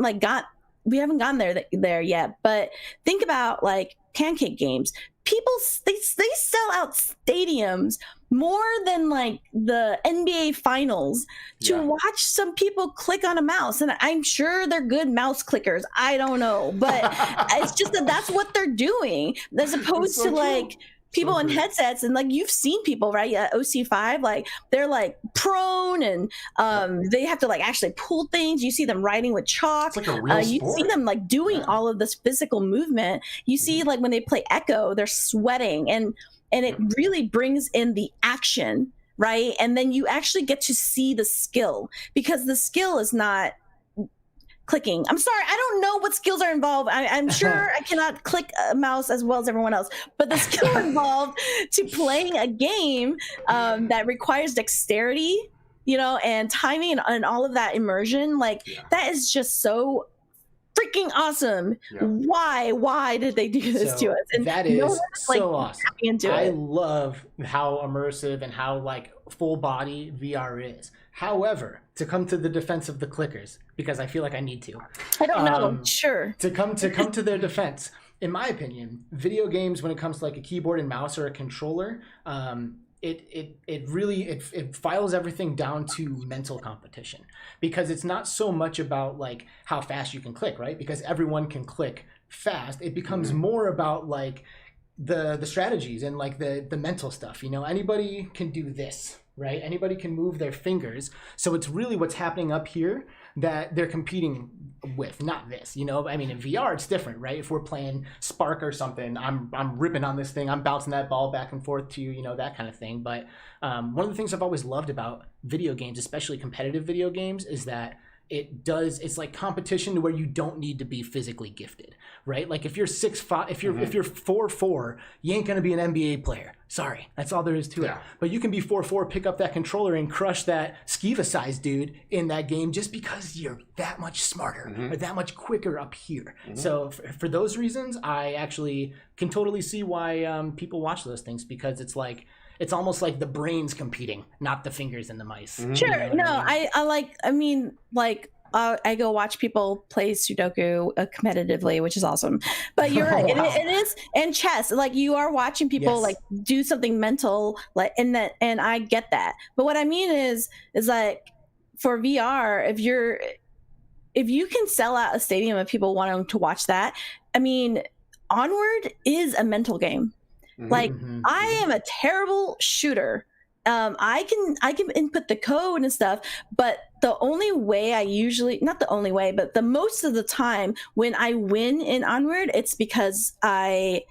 we haven't gotten there yet. But think about like pancake games. People, they sell out stadiums more than like the NBA finals to watch some people click on a mouse. And I'm sure they're good mouse clickers. I don't know, but it's just that's what they're doing as opposed to like people in headsets. And like you've seen people, right? OC5, like they're like prone and they have to like actually pull things. You see them writing with chalk. It's like a real you sport. see them like doing all of this physical movement. You see like when they play Echo, they're sweating and it really brings in the action, right? And then you actually get to see the skill because the skill is not clicking. I'm sorry, I don't know what skills are involved. I'm sure I cannot click a mouse as well as everyone else, but the skill involved to playing a game that requires dexterity, you know, and timing and all of that immersion, like that is just so freaking awesome. Why did they do this to us? And that is so awesome. I it. love how immersive and how like full body VR is. However, to come to the defense of the clickers, because I feel like I need to. I don't know. Sure. To come to their defense, in my opinion, video games when it comes to like a keyboard and mouse or a controller, it really files everything down to mental competition, because it's not so much about like how fast you can click, right? Because everyone can click fast. It becomes more about like the strategies and like the mental stuff. You know, anybody can do this, right? Anybody can move their fingers. So it's really what's happening up here that they're competing with, not this. You know, I mean, in VR it's different, right? If we're playing Spark or something, I'm ripping on this thing, I'm bouncing that ball back and forth to you, you know, that kind of thing. But one of the things I've always loved about video games, especially competitive video games, is that it's like competition to where you don't need to be physically gifted, right? Like if you're 6'5", if you're 4'4", you ain't gonna be an NBA player. Sorry, that's all there is to it. But you can be 4'4", pick up that controller and crush that Skiva-sized dude in that game just because you're that much smarter or that much quicker up here. So for those reasons, I actually can totally see why people watch those things, because it's like, it's almost like the brains competing, not the fingers and the mice. Sure. You know what I mean? I go watch people play Sudoku competitively, which is awesome. But you're right. Wow. It is. And chess, like you are watching people like do something mental, like, and I get that. But what I mean is like for VR, if you can sell out a stadium of people wanting to watch that, I mean, Onward is a mental game. Like I am a terrible shooter. I can input the code and stuff, but the only way not the only way, but the most of the time when I win in Onward, it's because I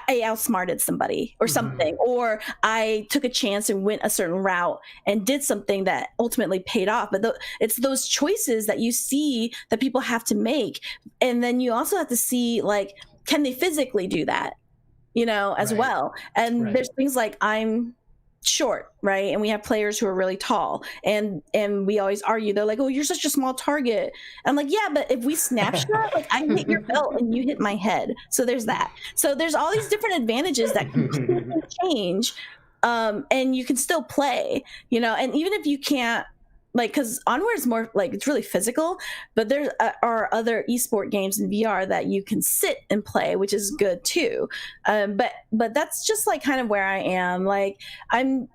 outsmarted somebody or something, or I took a chance and went a certain route and did something that ultimately paid off. But it's those choices that you see that people have to make. And then you also have to see, like, can they physically do that, you know, as well? And there's things like I'm short, right? And we have players who are really tall, and we always argue. They're like, "Oh, you're such a small target." I'm like, "Yeah, but if we snapshot, like I hit your belt and you hit my head, so there's that." So there's all these different advantages that completely change, and you can still play, you know. And even if you can't, like, because Onward is more like it's really physical, but there are other esport games in VR that you can sit and play, which is good too. But that's just like kind of where I am. Like I'm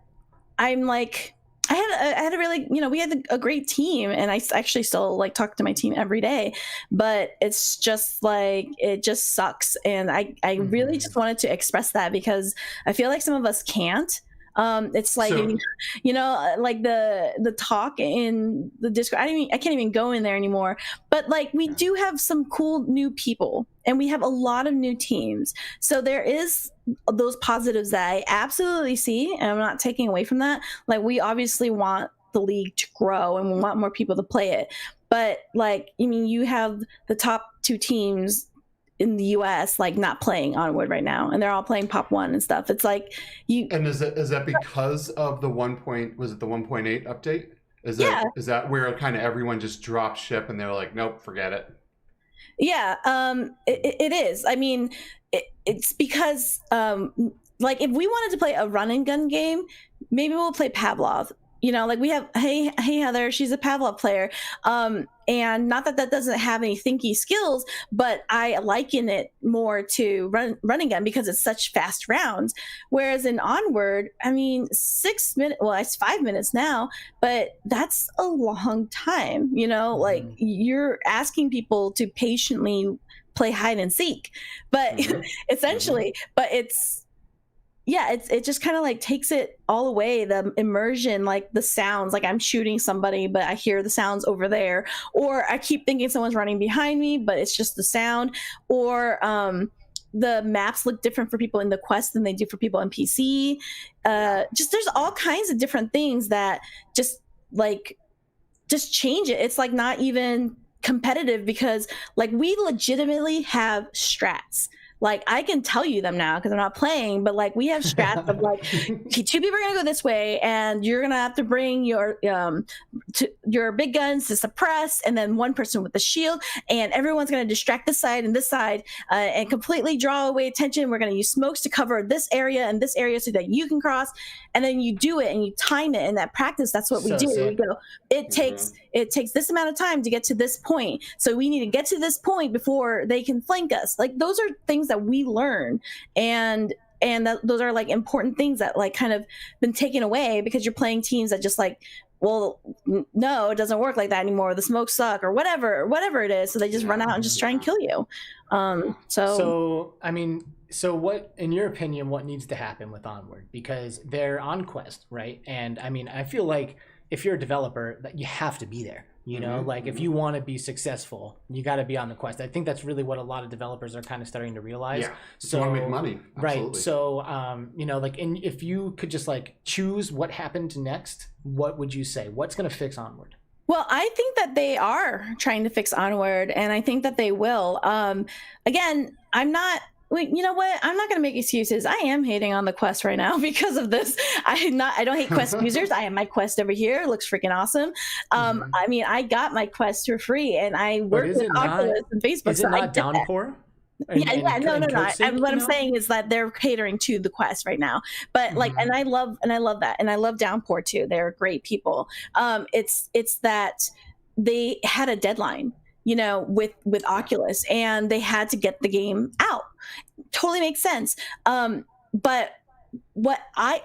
like I had a really, you know, we had a great team, and I actually still like talk to my team every day, but it's just like it just sucks, and I really just wanted to express that because I feel like some of us can't. It's like, you know, like the talk in the Discord, I can't even go in there anymore, but like we do have some cool new people and we have a lot of new teams. So there is those positives that I absolutely see, and I'm not taking away from that. Like we obviously want the league to grow and we want more people to play it. But like, I mean, you have the top two teams in the US like not playing Onward right now, and they're all playing Pop 1 and stuff. It's like you. And is that because of the 1.8 update? Is that where kind of everyone just dropped ship and they were like, nope, forget it? Yeah, it is. I mean, it's because like if we wanted to play a run and gun game, maybe we'll play Pavlov. You know, like we have, hey Heather, she's a Pavlov player. And not that doesn't have any thinky skills, but I liken it more to running gun because it's such fast rounds. Whereas in Onward, I mean, 6 minutes, well, it's 5 minutes now, but that's a long time, you know, like you're asking people to patiently play hide and seek, but essentially, but it just kind of like takes it all away, the immersion, like the sounds, like I'm shooting somebody but I hear the sounds over there, or I keep thinking someone's running behind me but it's just the sound, or the maps look different for people in the quest than they do for people in PC. Just there's all kinds of different things that just change it. It's like not even competitive because like we legitimately have strats. Like I can tell you them now because I'm not playing, but like we have strats of like two people are gonna go this way, and you're gonna have to bring your big guns to suppress, and then one person with the shield, and everyone's gonna distract this side and this side, and completely draw away attention. We're gonna use smokes to cover this area and this area so that you can cross, and then you do it and you time it. In that practice, that's what we do. We go. It takes this amount of time to get to this point, so we need to get to this point before they can flank us. Like those are things that we learn, and those are like important things that like kind of been taken away because you're playing teams that just like well, no, it doesn't work like that anymore. The smokes suck, or whatever it is. So they just run out and just try and kill you. So I mean, so what, in your opinion, what needs to happen with Onward? Because they're on Quest, right? And I mean, I feel like if you're a developer, that you have to be there. You know, like if you want to be successful, you got to be on the Quest. I think that's really what a lot of developers are kind of starting to realize. Yeah, so you want to make money. Absolutely. Right. So, you know, like, if you could just like choose what happened next, what would you say? What's going to fix Onward? Well, I think that they are trying to fix Onward, and I think that they will. Again, you know what? I'm not going to make excuses. I am hating on the Quest right now because of this. I don't hate Quest users. I have my Quest over here. It looks freaking awesome. I mean, I got my Quest for free, and I work with Oculus and Facebook. Is it not downpour? No. What I'm saying is that they're catering to the Quest right now. But like, and I love that, and I love Downpour too. They're great people. It's that they had a deadline, you know, with Oculus, and they had to get the game out. Totally makes sense. But what I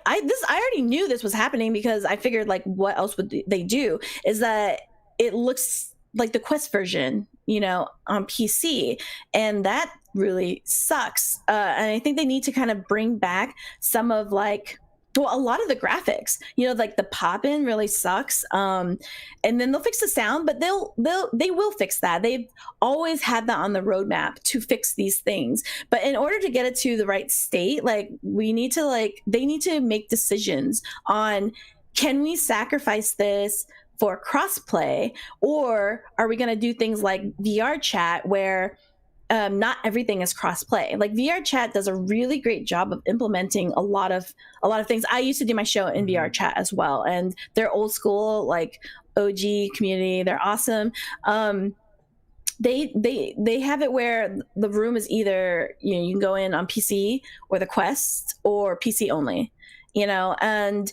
already knew this was happening, because I figured, like, what else would they do? Is that it looks like the Quest version, you know, on PC, and that really sucks. And I think they need to kind of bring back some of, like, well, a lot of the graphics, you know, like the pop-in really sucks. And then they'll fix the sound, but they will fix that. They've always had that on the roadmap to fix these things. But in order to get it to the right state, like, they need to make decisions on, can we sacrifice this for crossplay, or are we going to do things like VR chat, where not everything is crossplay? Like, VR chat does a really great job of implementing a lot of things. I used to do my show in VR chat as well, and they're old school, like, OG community. They're awesome. They have it where the room is either, you know, you can go in on PC or the Quest, or PC only, you know, and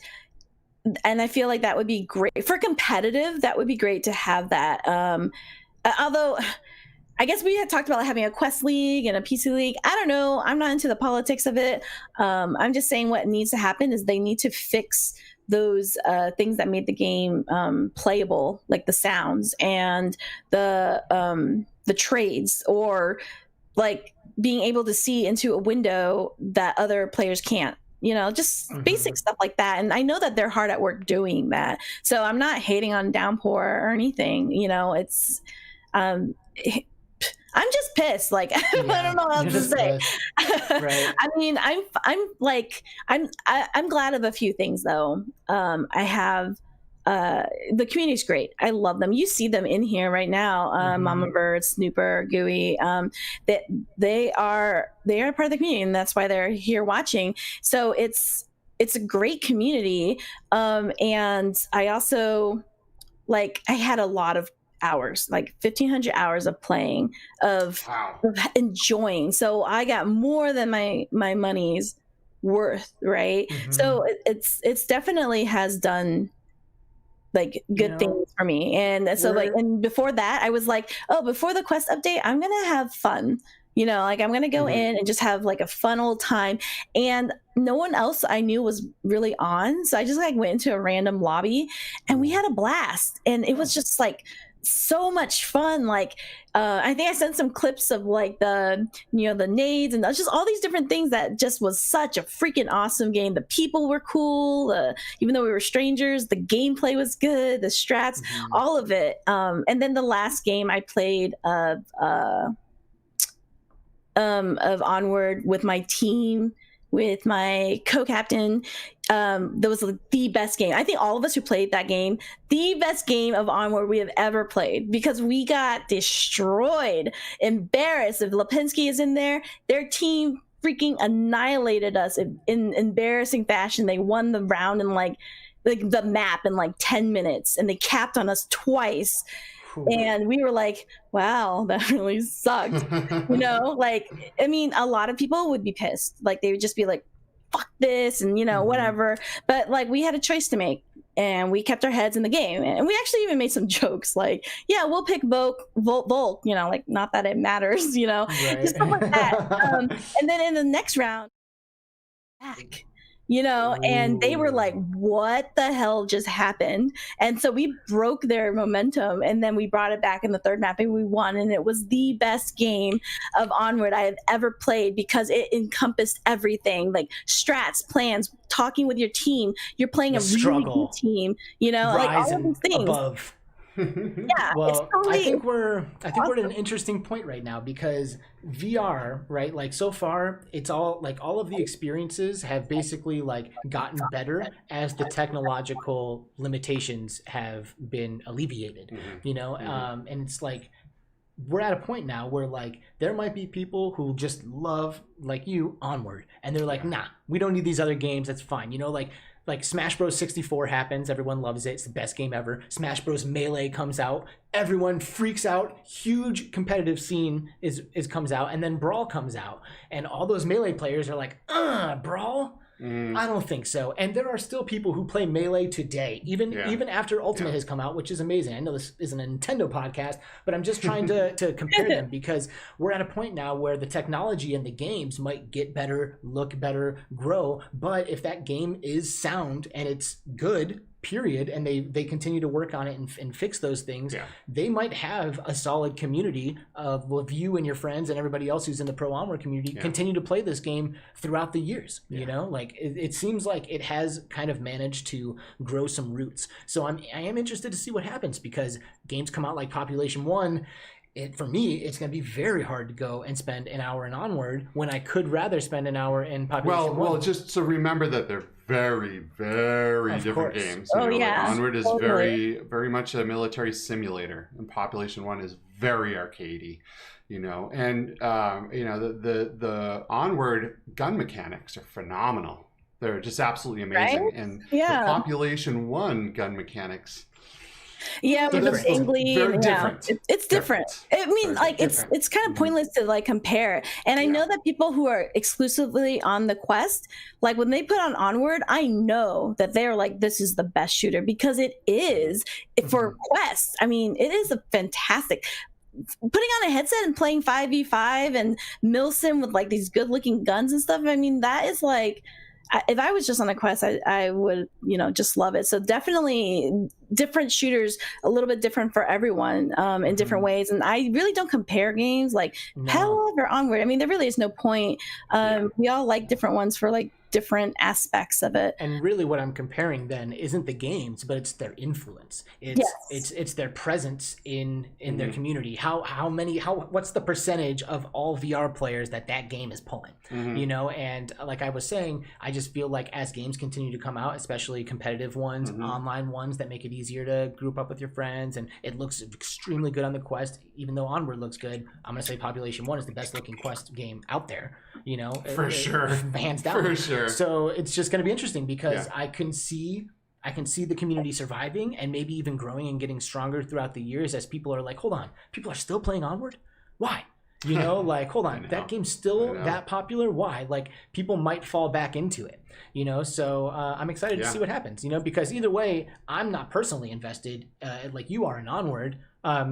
I feel like that would be great for competitive. That would be great to have that. Although I guess we had talked about having a Quest League and a PC League. I don't know. I'm not into the politics of it. I'm just saying what needs to happen is they need to fix those things that made the game playable, like the sounds and the trades, or like being able to see into a window that other players can't. You know, just basic stuff like that. And I know that they're hard at work doing that. So I'm not hating on Downpour or anything. You know, it's I'm just pissed. Like, I don't know what else to say. Right. I mean, I'm glad of a few things though. I have the community's great. I love them. You see them in here right now. Mama Bird, Snooper, Gooey. That they are part of the community, and that's why they're here watching. So it's a great community. And I also, like, I had a lot of hours, like 1,500 hours of playing, of enjoying. So I got more than my money's worth, right? So it's definitely has done, like, good things for me. And so, like, and before that, I was like, oh, before the Quest update, I'm gonna have fun, you know, like, I'm gonna go in and just have, like, a fun old time. And no one else I knew was really on, so I just, like, went into a random lobby, and we had a blast, and it was just, like, so much fun. Like, I think I sent some clips of, like, the, you know, the nades and just all these different things. That just was such a freaking awesome game. The people were cool, even though we were strangers. The gameplay was good, the strats, all of it. And then the last game I played of Onward with my team, with my co-captain, that was the best game. I think all of us who played that game, the best game of Onward we have ever played, because we got destroyed, embarrassed. If Lipinski is in there, their team freaking annihilated us in embarrassing fashion. They won the round in like the map in like 10 minutes, and they capped on us twice. And we were like, wow, that really sucked. You know, like, I mean, a lot of people would be pissed. Like, they would just be like, fuck this, and, you know, whatever. But, like, we had a choice to make, and we kept our heads in the game. And we actually even made some jokes like, yeah, we'll pick Volk, you know, like, not that it matters, you know, just stuff like that. And then in the next round, back. you know, and they were like, what the hell just happened? And so we broke their momentum, and then we brought it back in the third map and we won, and it was the best game of Onward I have ever played because it encompassed everything, like strats, plans, talking with your team. You're playing a really good team, you know, like all of these things. Above. Yeah, well, I think we're at an interesting point right now because VR, right? Like so far, it's all like all of the experiences have basically like gotten better as the technological limitations have been alleviated. You know, and it's like we're at a point now where like there might be people who just love like you Onward, and they're like, nah, we don't need these other games. That's fine. You know, like Smash Bros 64 happens, everyone loves it, it's the best game ever. Smash Bros Melee comes out, everyone freaks out, huge competitive scene is comes out, and then Brawl comes out, and all those Melee players are like, Brawl? I don't think so. And there are still people who play Melee today, even after Ultimate has come out, which is amazing. I know this isn't a Nintendo podcast, but I'm just trying to compare them because we're at a point now where the technology and the games might get better, look better, grow. But if that game is sound and it's good, period, and they continue to work on it and fix those things, they might have a solid community of you and your friends and everybody else who's in the Pro Onward community continue to play this game throughout the years. You know, like it seems like it has kind of managed to grow some roots. So I am interested to see what happens because games come out like Population 1. For me, it's going to be very hard to go and spend an hour in Onward when I could rather spend an hour in Population 1. Well, just so remember that they're very, very different games. You know, like Onward is very, very much a military simulator, and Population 1 is very arcadey. You know, and you know the Onward gun mechanics are phenomenal. They're just absolutely amazing, and the Population 1 gun mechanics. Yeah, with the angling, it's different. I mean, like it's kind of pointless to like compare. And I know that people who are exclusively on the Quest, like when they put on Onward, I know that they're like, this is the best shooter because it is for Quest. I mean, it is a fantastic. Putting on a headset and playing 5v5 and Milsim with like these good looking guns and stuff. I mean, that is like. If I was just on a Quest, I would, you know, just love it. So definitely different shooters, a little bit different for everyone in different ways. And I really don't compare games like Hell or Onward. I mean, there really is no point. We all like different ones for like different aspects of it. And really what I'm comparing then isn't the games, but it's their influence. It's their presence in their community. What's the percentage of all VR players that game is pulling? You know, and like I was saying, I just feel like as games continue to come out, especially competitive ones, online ones that make it easier to group up with your friends, and it looks extremely good on the Quest, even though Onward looks good, I'm gonna say Population 1 is the best looking Quest game out there, you know, for sure, hands down. For sure. So it's just going to be interesting because I can see the community surviving and maybe even growing and getting stronger throughout the years as people are like, hold on, people are still playing Onward? Why? You know, like, hold on, that game's still that popular? Why? Like, people might fall back into it, you know? So I'm excited to see what happens, you know, because either way, I'm not personally invested like you are in Onward.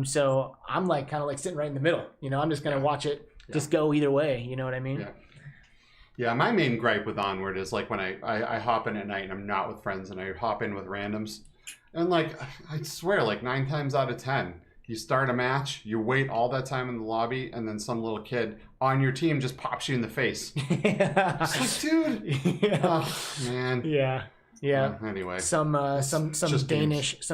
So I'm like kind of like sitting right in the middle, you know, I'm just going to watch it just go either way. You know what I mean? Yeah, my main gripe with Onward is like when I hop in at night and I'm not with friends and I hop in with randoms. And like, I swear, like 9 times out of 10, you start a match, you wait all that time in the lobby, and then some little kid on your team just pops you in the face. It's like, dude. Oh, man. Yeah. Anyway, some Danish gets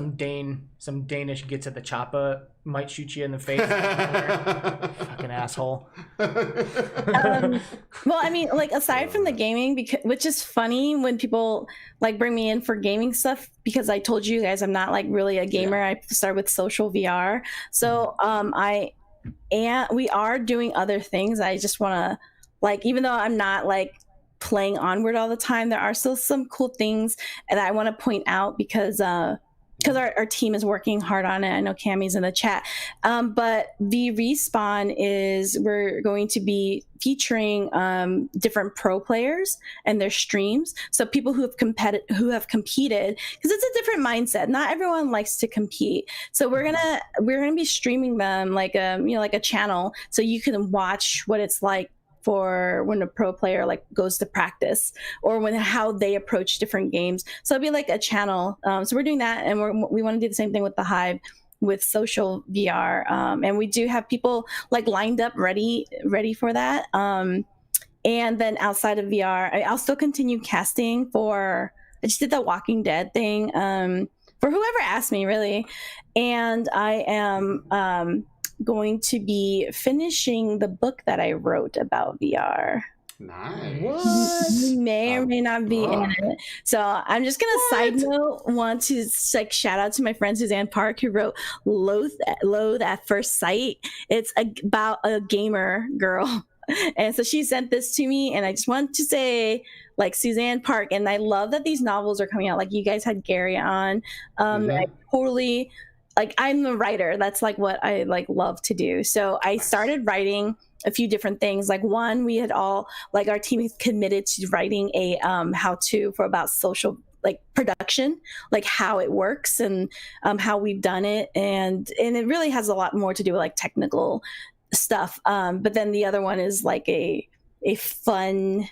at the choppa, might shoot you in the face. Fucking asshole. Well, I mean, like aside from the gaming, which is funny when people like bring me in for gaming stuff, because I told you guys I'm not like really a gamer. I started with social VR, so we are doing other things. I just want to like, even though I'm not like playing Onward all the time, there are still some cool things and I want to point out because our team is working hard on it. I know Cammy's in the chat, but VRespawn we're going to be featuring different pro players and their streams, so people who have competed, because it's a different mindset. Not everyone likes to compete, so we're gonna be streaming them like a channel, so you can watch what it's like for when a pro player like goes to practice, or when how they approach different games. So it'll be like a channel. So we're doing that, and we want to do the same thing with the Hive, with social VR, and we do have people like lined up ready for that. And then outside of VR, I'll still continue casting for. I just did the Walking Dead thing for whoever asked me, really, and I am going to be finishing the book that I wrote about VR. Nice. What? You may or may not be in it. So I'm just gonna side note, want to like shout out to my friend Suzanne Park, who wrote Loathe at First Sight. It's about a gamer girl. And so she sent this to me, and I just want to say, like, Suzanne Park, and I love that these novels are coming out. Like, you guys had Gary on. I totally, like, I'm the writer. That's like what I like love to do. So I started writing a few different things. Like, one, we had all, like, our team is committed to writing a how-to for about social like production, like how it works and how we've done it, and it really has a lot more to do with like technical stuff, but then the other one is like a fun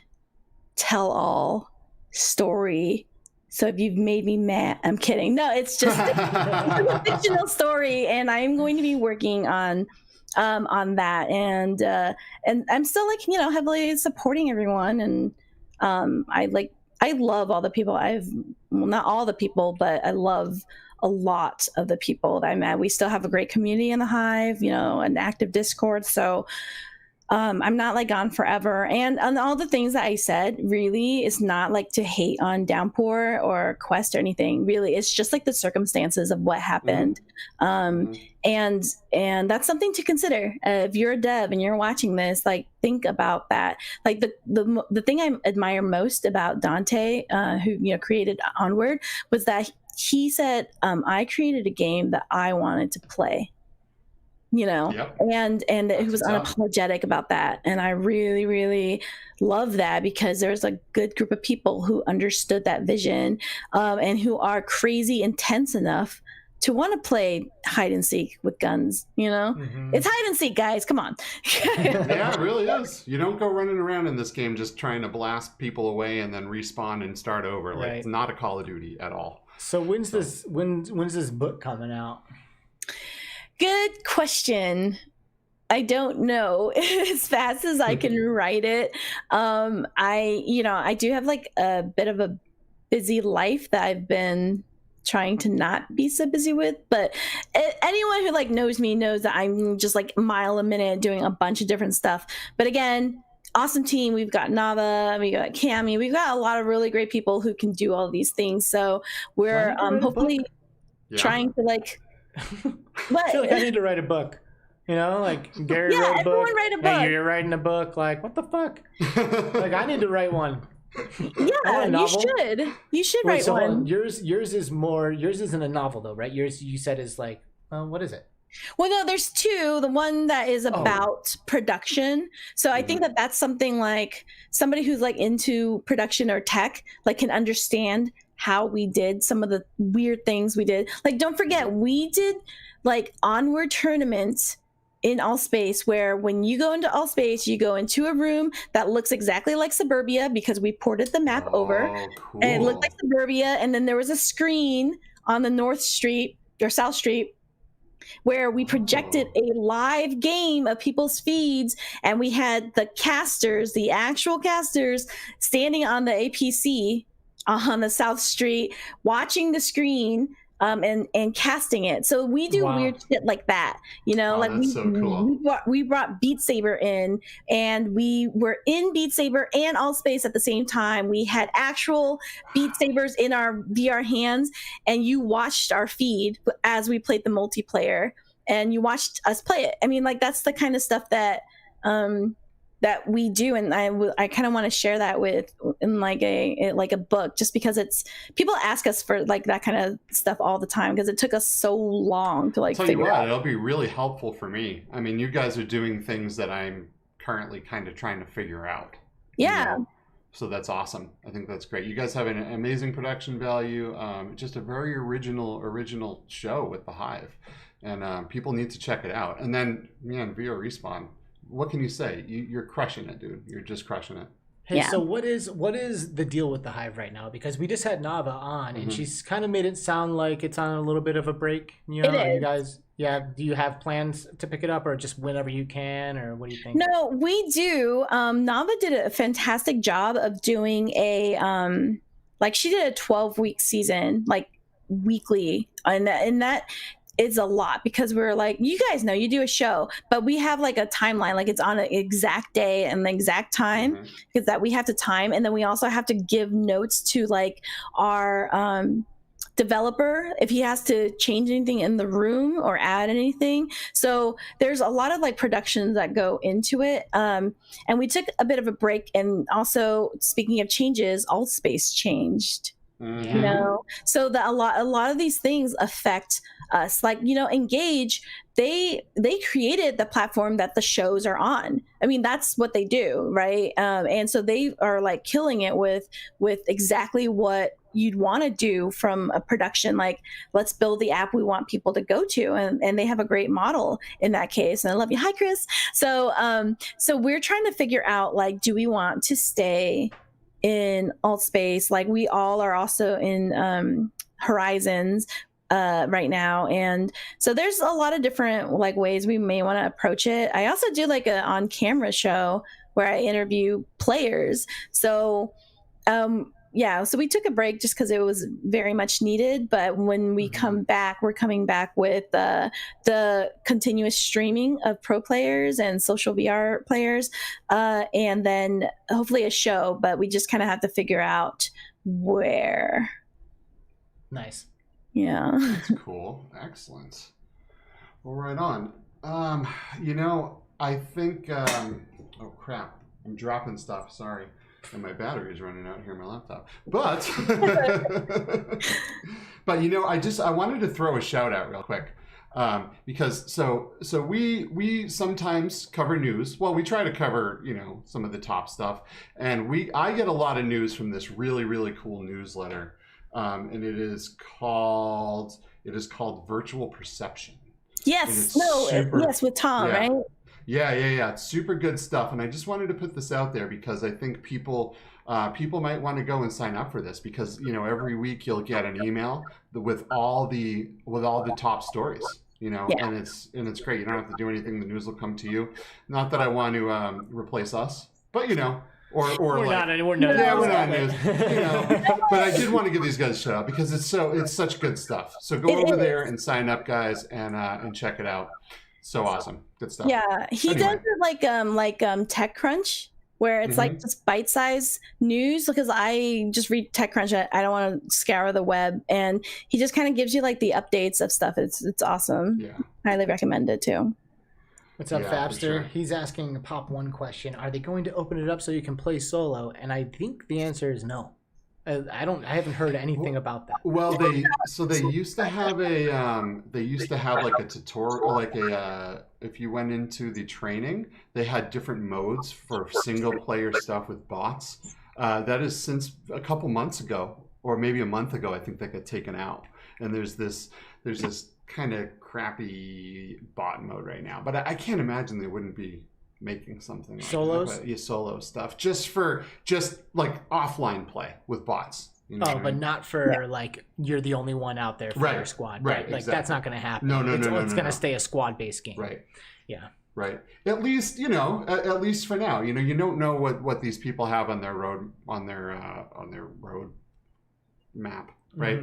tell-all story. So if you've made me mad, I'm kidding. No, it's just it's a fictional story, and I'm going to be working on that, and I'm still like, you know, heavily supporting everyone, and I love all the people not all the people, but I love a lot of the people that I met. We still have a great community in the Hive, you know, an active Discord. So I'm not like gone forever. And on all the things that I said, really, is not like to hate on Downpour or Quest or anything. Really, it's just like the circumstances of what happened. And that's something to consider. If you're a dev and you're watching this, like, think about that. Like the thing I admire most about Dante, who, you know, created Onward, was that he said, I created a game that I wanted to play, you know, and he was unapologetic about that. And I really, really love that, because there's a good group of people who understood that vision, and who are crazy intense enough to want to play hide and seek with guns, you know? It's hide and seek, guys. Come on. Yeah, it really is. You don't go running around in this game just trying to blast people away and then respawn and start over. Like, it's not a Call of Duty at all. So when's this book coming out? Good question. I don't know as fast as I can write it. I do have like a bit of a busy life that I've been trying to not be so busy with, but anyone who like knows me knows that I'm just like mile a minute doing a bunch of different stuff. But again, awesome team. We've got Nava, we got Cami, we've got a lot of really great people who can do all these things. So we're hopefully trying to like I feel like I need to write a book. You know, like Gary wrote a book. Write a book. And you're writing a book. Like, what the fuck? Like, I need to write one. Yeah, you should. You should write one. Yours isn't a novel though, right? Yours, you said, is like, what is it? Well, no, there's two. The one that is about production. So I think that that's something like somebody who's like into production or tech, like, can understand how we did some of the weird things we did. Like, don't forget, we did like Onward tournaments in Allspace, where when you go into Allspace, you go into a room that looks exactly like Suburbia, because we ported the map over. Cool. And it looked like Suburbia. And then there was a screen on the North Street or South Street where we projected a live game of people's feeds, and we had the casters, the actual casters, standing on the APC on the South Street, watching the screen, and casting it. So we do weird shit like that, you know. Like, that's so cool. we brought Beat Saber in, and we were in Beat Saber and Allspace at the same time. We had actual Beat Sabers in our VR hands, and you watched our feed as we played the multiplayer, and you watched us play it. I mean, like, that's the kind of stuff that that we do, and I kind of want to share that in like a book, just because it's, people ask us for like that kind of stuff all the time, because it took us so long to like figure out. It'll be really helpful for me. I mean, you guys are doing things that I'm currently kind of trying to figure out. Yeah. You know? So that's awesome. I think that's great. You guys have an amazing production value. Just a very original show with the Hive, and people need to check it out. And then, man, VRespawn, what can you say? You're crushing it, dude. You're just crushing it. Hey, so what is the deal with the Hive right now? Because we just had Nava on, and she's kind of made it sound like it's on a little bit of a break. You know, are you guys? Yeah. Do you have plans to pick it up, or just whenever you can, or what do you think? No, we do. Nava did a fantastic job of doing a like she did a 12-week season, like weekly, and that is a lot because we're like, you guys know, you do a show, but we have like a timeline, like it's on an exact day and the exact time because that we have to time, and then we also have to give notes to like our developer if he has to change anything in the room or add anything. So there's a lot of like productions that go into it, and we took a bit of a break. And also, speaking of changes, Altspace changed. You know, so that a lot of these things affect us. Like, you know, Engage, they created the platform that the shows are on. I mean, that's what they do, right? And so they are like killing it with exactly what you'd want to do from a production. Like, let's build the app we want people to go to, and they have a great model in that case. And I love you. Hi, Chris. So so we're trying to figure out, like, do we want to stay in Altspace? Like, we all are also in Horizons right now, and so there's a lot of different like ways we may want to approach it. I also do like a on-camera show where I interview players. So yeah, so we took a break just because it was very much needed. But when we come back, we're coming back with the continuous streaming of pro players and social VR players, and then hopefully a show. But we just kind of have to figure out where. Nice. Yeah. That's cool. Excellent. Well, right on. You know, I think. Oh crap! I'm dropping stuff. Sorry. And my battery's running out here on my laptop. But, but you know, I wanted to throw a shout out real quick, because so we sometimes cover news. Well, we try to cover, you know, some of the top stuff, and I get a lot of news from this really cool newsletter, and it is called Virtual Perception. Yes. Yes, with Tom, right? Yeah. It's super good stuff, and I just wanted to put this out there because I think people might want to go and sign up for this, because you know, every week you'll get an email with all the top stories, you know, and it's great. You don't have to do anything; the news will come to you. Not that I want to replace us, but you know. Or we're like, not news. You know, but I did want to give these guys a shout out because it's such good stuff. So go over there and sign up, guys, and check it out. So awesome, good stuff. Yeah, he does it like TechCrunch, where it's like just bite-sized news, because I just read TechCrunch. I don't want to scour the web, and he just kind of gives you like the updates of stuff. It's awesome. Yeah, highly recommend it too. What's up, Fabster? Sure. He's asking a Pop 1 question. Are they going to open it up so you can play solo? And I think the answer is no. I haven't heard anything about that. Well, they used to have like a tutorial, like if you went into the training, they had different modes for single player stuff with bots. That is since a couple months ago, or maybe a month ago, I think that got taken out. And there's this kind of crappy bot mode right now. But I can't imagine they wouldn't be making something like solos, solo stuff, just like offline play with bots. You know but not for like you're the only one out there for your squad. Right. Like exactly. That's not going to happen. No. It's going to stay a squad-based game. Right. Yeah. Right. At least, you know, at least for now, you know, you don't know what these people have on their road map, right?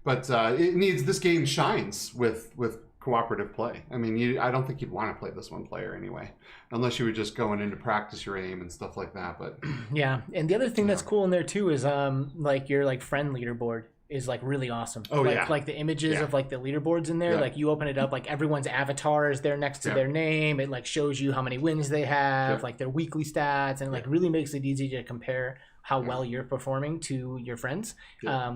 But this game shines with cooperative play. I mean, I don't think you'd want to play this one player anyway, unless you were just going in to practice your aim and stuff like that. But yeah, and the other thing that's cool in there too is like your like friend leaderboard is like really awesome. Like the images of like the leaderboards in there, like you open it up, like everyone's avatar is there next to their name. It like shows you how many wins they have, like their weekly stats, and like really makes it easy to compare how well you're performing to your friends,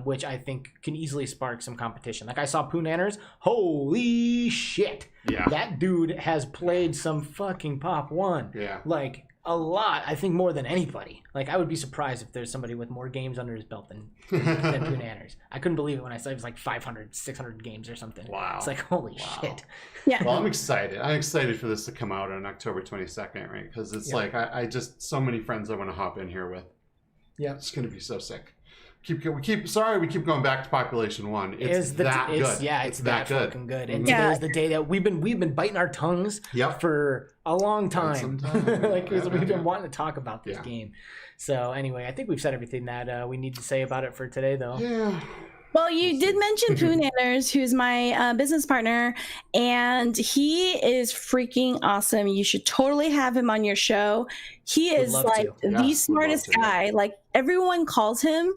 which I think can easily spark some competition. Like I saw Poonanners, holy shit. Yeah. That dude has played some fucking Pop 1. Yeah. Like a lot. I think more than anybody. Like, I would be surprised if there's somebody with more games under his belt than Poonanners. I couldn't believe it when I saw it was like 500, 600 games or something. Wow. It's like, holy shit. Yeah. Well, I'm excited. I'm excited for this to come out on October 22nd, right? Because it's like, I just, so many friends I want to hop in here with. Yeah. It's going to be so sick. We keep going back to Population 1. It's that good. Yeah, it's that good. Fucking good. And Yeah. today's the day that we've been biting our tongues for a long time. Like, we've been wanting to talk about this game. So anyway, I think we've said everything that we need to say about it for today, though. Yeah. Well, you did mention Poonanners, who's my business partner, and he is freaking awesome. You should totally have him on your show. He is like the smartest guy. Like, everyone calls him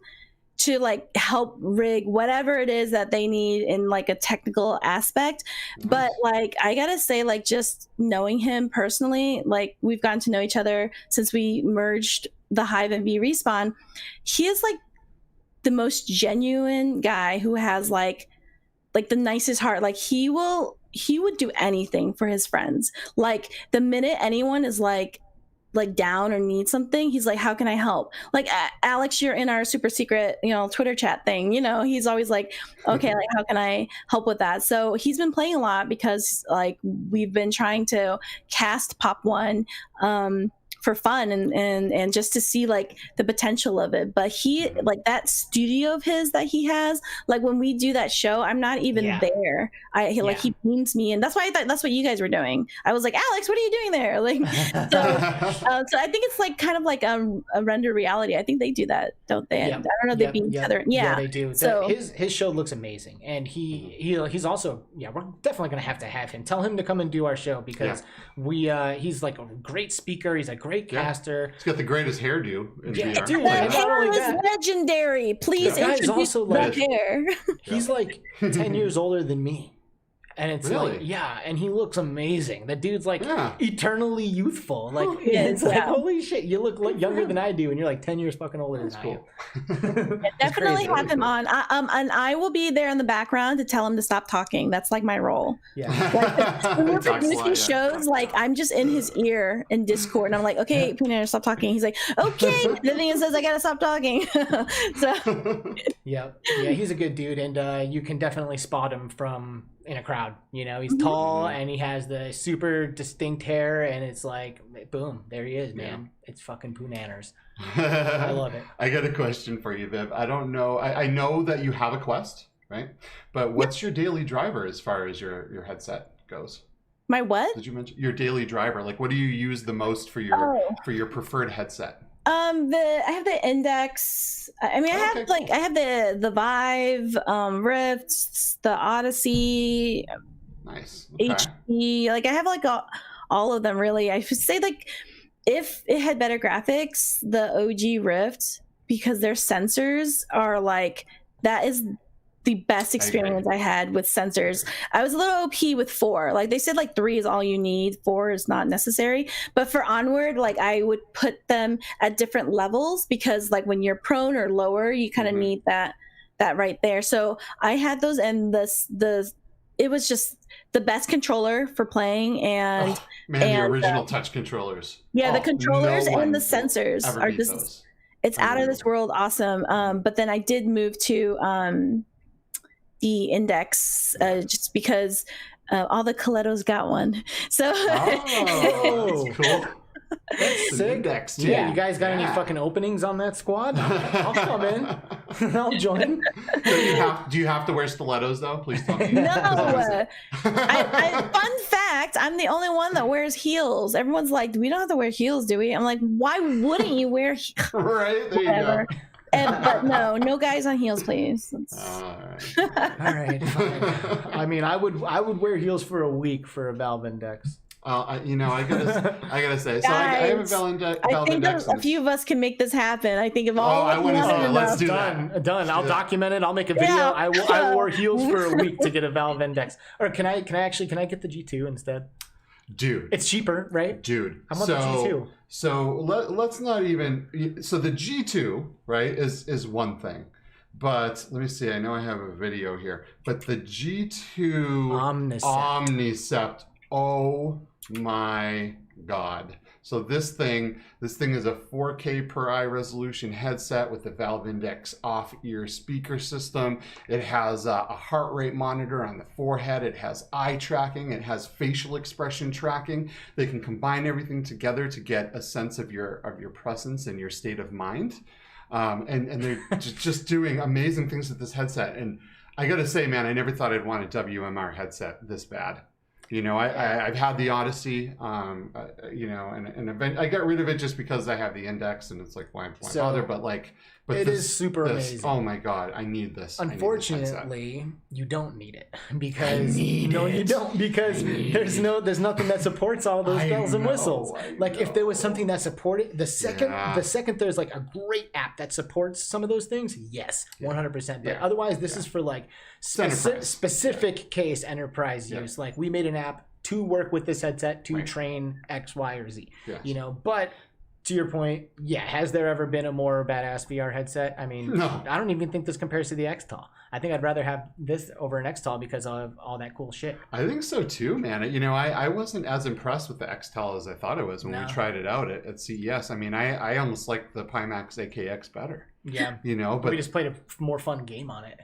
to like help rig whatever it is that they need in like a technical aspect. But like, I gotta say, like, just knowing him personally, like, we've gotten to know each other since we merged the Hive and VRespawn. He is like the most genuine guy who has like the nicest heart. Like, he would do anything for his friends. Like, the minute anyone is like down or needs something, he's like, how can I help? Like, Alex, you're in our super secret, Twitter chat thing, he's always like, okay, like, how can I help with that? So he's been playing a lot because like we've been trying to cast Pop 1 for fun and just to see like the potential of it. But he, like, that studio of his that he has, like, when we do that show, I'm not even there. He beams me, and that's why I thought that's what you guys were doing. I was like, Alex, what are you doing there? Like, so I think it's like kind of like a render reality. I think they do that, don't they? I don't know, they beam each other. Yeah, they do. So his show looks amazing, and he's also we're definitely gonna have to have him. Tell him to come and do our show because he's like a great speaker. He's a great caster. He's got the greatest hairdo in VR. Dude, that hair is legendary. Please introduce also that hair. He's like 10 years older than me. And it's really? like, and he looks amazing. That dude's like eternally youthful. Like, it's like, holy shit, you look like younger than I do, and you're like 10 years fucking older than I am. Definitely have him on. And I will be there in the background to tell him to stop talking. That's like my role. Yeah. Like, when we're producing shows, like, I'm just in his ear in Discord, and I'm like, okay, Poonanners, stop talking. He's like, okay. Then he says, I gotta stop talking. So. Yeah, he's a good dude, and you can definitely spot him from in a crowd. He's tall and he has the super distinct hair, and it's like, boom, there he is, man. It's fucking Poonanners. I love it. I got a question for you, Viv. I don't know. I know that you have a Quest, right? But what's your daily driver as far as your headset goes? My what? Did you mention your daily driver? Like, what do you use the most for your preferred headset? I have the Index. I mean, I have the Vive, Rift, the Odyssey. Nice. Okay. HD. Like, I have like all of them, really. I should say, like, if it had better graphics, the OG Rift, because their sensors are like, that is the best experience I had with sensors. I was a little OP with 4. Like, they said like 3 is all you need, 4 is not necessary. But for Onward, like, I would put them at different levels because like when you're prone or lower, you kind of need that right there. So I had those, and it was just the best controller for playing. And the original touch controllers. Yeah, the controllers and the sensors are just it's out of this world awesome. But then I did move to the Index just because all the Colettos got one. So that's cool. That's sick. Index too. Yeah, you guys got any fucking openings on that squad? I'll come in. I'll join. Do you have to wear stilettos though? Please tell me. No. Fun fact, I'm the only one that wears heels. Everyone's like, we don't have to wear heels, do we? I'm like, why wouldn't you wear heels? Right, there you go. But no guys on heels, please. All right. Fine. I mean, I would wear heels for a week for a Valve Index. I gotta say, so I have a Valve Index. I think a few of us can make this happen. I think of all. Let's do that. Done. I'll document it. I'll make a video. Yeah. I wore heels for a week to get a Valve Index. Or can I get the G2 instead? Dude, it's cheaper, right? Dude, I'm on the G2. So let's not even. So the G2, right, is one thing, but let me see. I know I have a video here, but the G2 Omnicept. Oh my God, So this thing is a 4K per eye resolution headset with the Valve Index off-ear speaker system. It has a heart rate monitor on the forehead. It has eye tracking. It has facial expression tracking. They can combine everything together to get a sense of your presence and your state of mind. And they're just doing amazing things with this headset. And I got to say, man, I never thought I'd want a WMR headset this bad. You know, I've had the Odyssey, you know, and I got rid of it just because I have the Index, and it's like, why bother? But it is super amazing. Oh my God, I need this. Unfortunately, you don't need it because you don't, because there's nothing that supports all those bells and whistles. Like if there was something that supported the second there's like a great app that supports some of those things, yes, 100%. But otherwise, this is for like specific case enterprise use. Like we made an app to work with this headset to train X, Y, or Z. Yes. You know, but to your point, has there ever been a more badass VR headset? I mean, no. I don't even think this compares to the X-Tal. I think I'd rather have this over an X-Tal because of all that cool shit. I think so too, man. You know, I wasn't as impressed with the X-Tal as I thought it was when we tried it out at CES. I mean, I almost like the Pimax AKX better. Yeah. You know, but we just played a more fun game on it.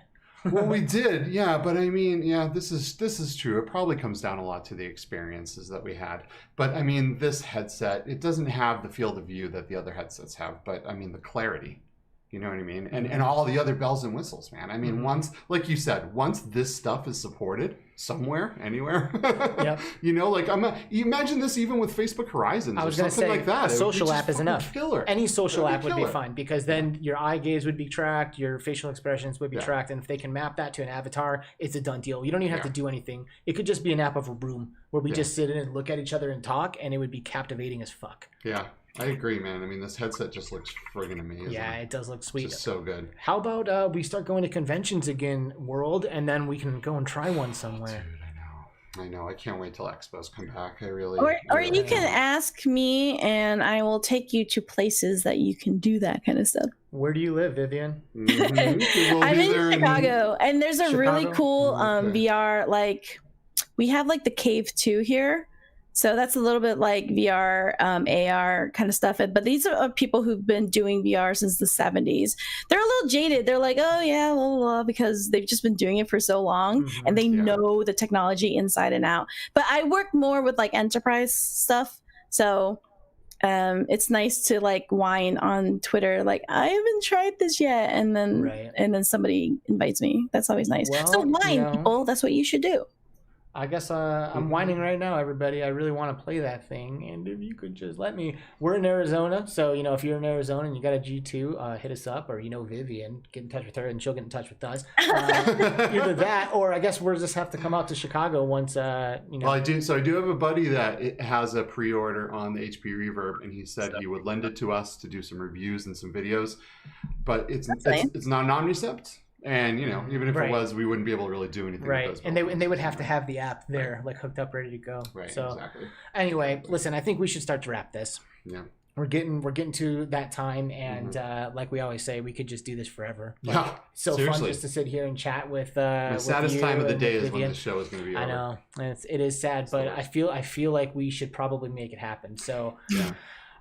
Well, we did, yeah, but I mean, this is true. It probably comes down a lot to the experiences that we had. But I mean, this headset, it doesn't have the field of view that the other headsets have, but I mean, the clarity, you know what I mean? And all the other bells and whistles, man. I mean, once, like you said, once this stuff is supported somewhere, anywhere, you know, like you imagine this even with Facebook Horizons or something like that. A social app is enough. Killer. Any social app would be fine because then your eye gaze would be tracked, your facial expressions would be tracked, and if they can map that to an avatar, it's a done deal. You don't even have to do anything. It could just be an app of a room where we just sit in and look at each other and talk, and it would be captivating as fuck. Yeah. I agree, man. I mean, this headset just looks friggin' amazing. Yeah, it does look sweet. It's just so good. How about we start going to conventions again, World, and then we can go and try one somewhere. Dude, I know. I can't wait till Expos come back. I really. Or you can ask me, and I will take you to places that you can do that kind of stuff. Where do you live, Vivian? I'm in Chicago, and there's a really cool VR. Like, we have like the Cave 2 here. So that's a little bit like VR, AR kind of stuff. But these are people who've been doing VR since the 70s. They're a little jaded. They're like, oh, yeah, blah, blah, blah, because they've just been doing it for so long. And they know the technology inside and out. But I work more with like enterprise stuff. So it's nice to like whine on Twitter, like, I haven't tried this yet. And then somebody invites me. That's always nice. Well, so whine, people. That's what you should do. I guess I'm whining right now, everybody. I really want to play that thing, and if you could just let me. We're in Arizona, so you know if you're in Arizona and you got a G2, hit us up, or you know Vivian, get in touch with her, and she'll get in touch with us. Either that, or I guess we'll just have to come out to Chicago once. You know. Well, I do. So I do have a buddy that has a pre-order on the HP Reverb, and he said he would lend it to us to do some reviews and some videos, but it's not an Omnicept. And you know, even if it was, we wouldn't be able to really do anything. Right, with those and they would have to have the app there, like hooked up, ready to go. Right. So, exactly. Anyway, listen, I think we should start to wrap this. Yeah. We're getting to that time, and like we always say, we could just do this forever. Yeah. So seriously. Fun just to sit here and chat with. The saddest time of the day is when the show is going to be over. I know, it is sad, but I feel like we should probably make it happen. So. Yeah.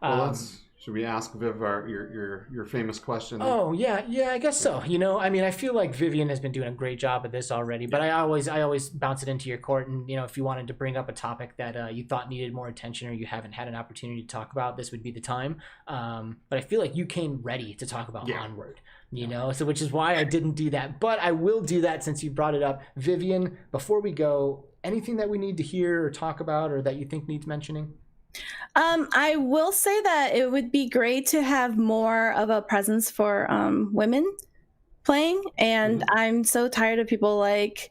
Well, should we ask Viv your famous question? Oh yeah, I guess so. You know, I mean, I feel like Vivian has been doing a great job of this already, but I always bounce it into your court, and you know, if you wanted to bring up a topic that you thought needed more attention or you haven't had an opportunity to talk about, this would be the time. But I feel like you came ready to talk about Onward. You know, so which is why I didn't do that, but I will do that since you brought it up, Vivian. Before we go, anything that we need to hear or talk about, or that you think needs mentioning? I will say that it would be great to have more of a presence for women playing, and I'm so tired of people like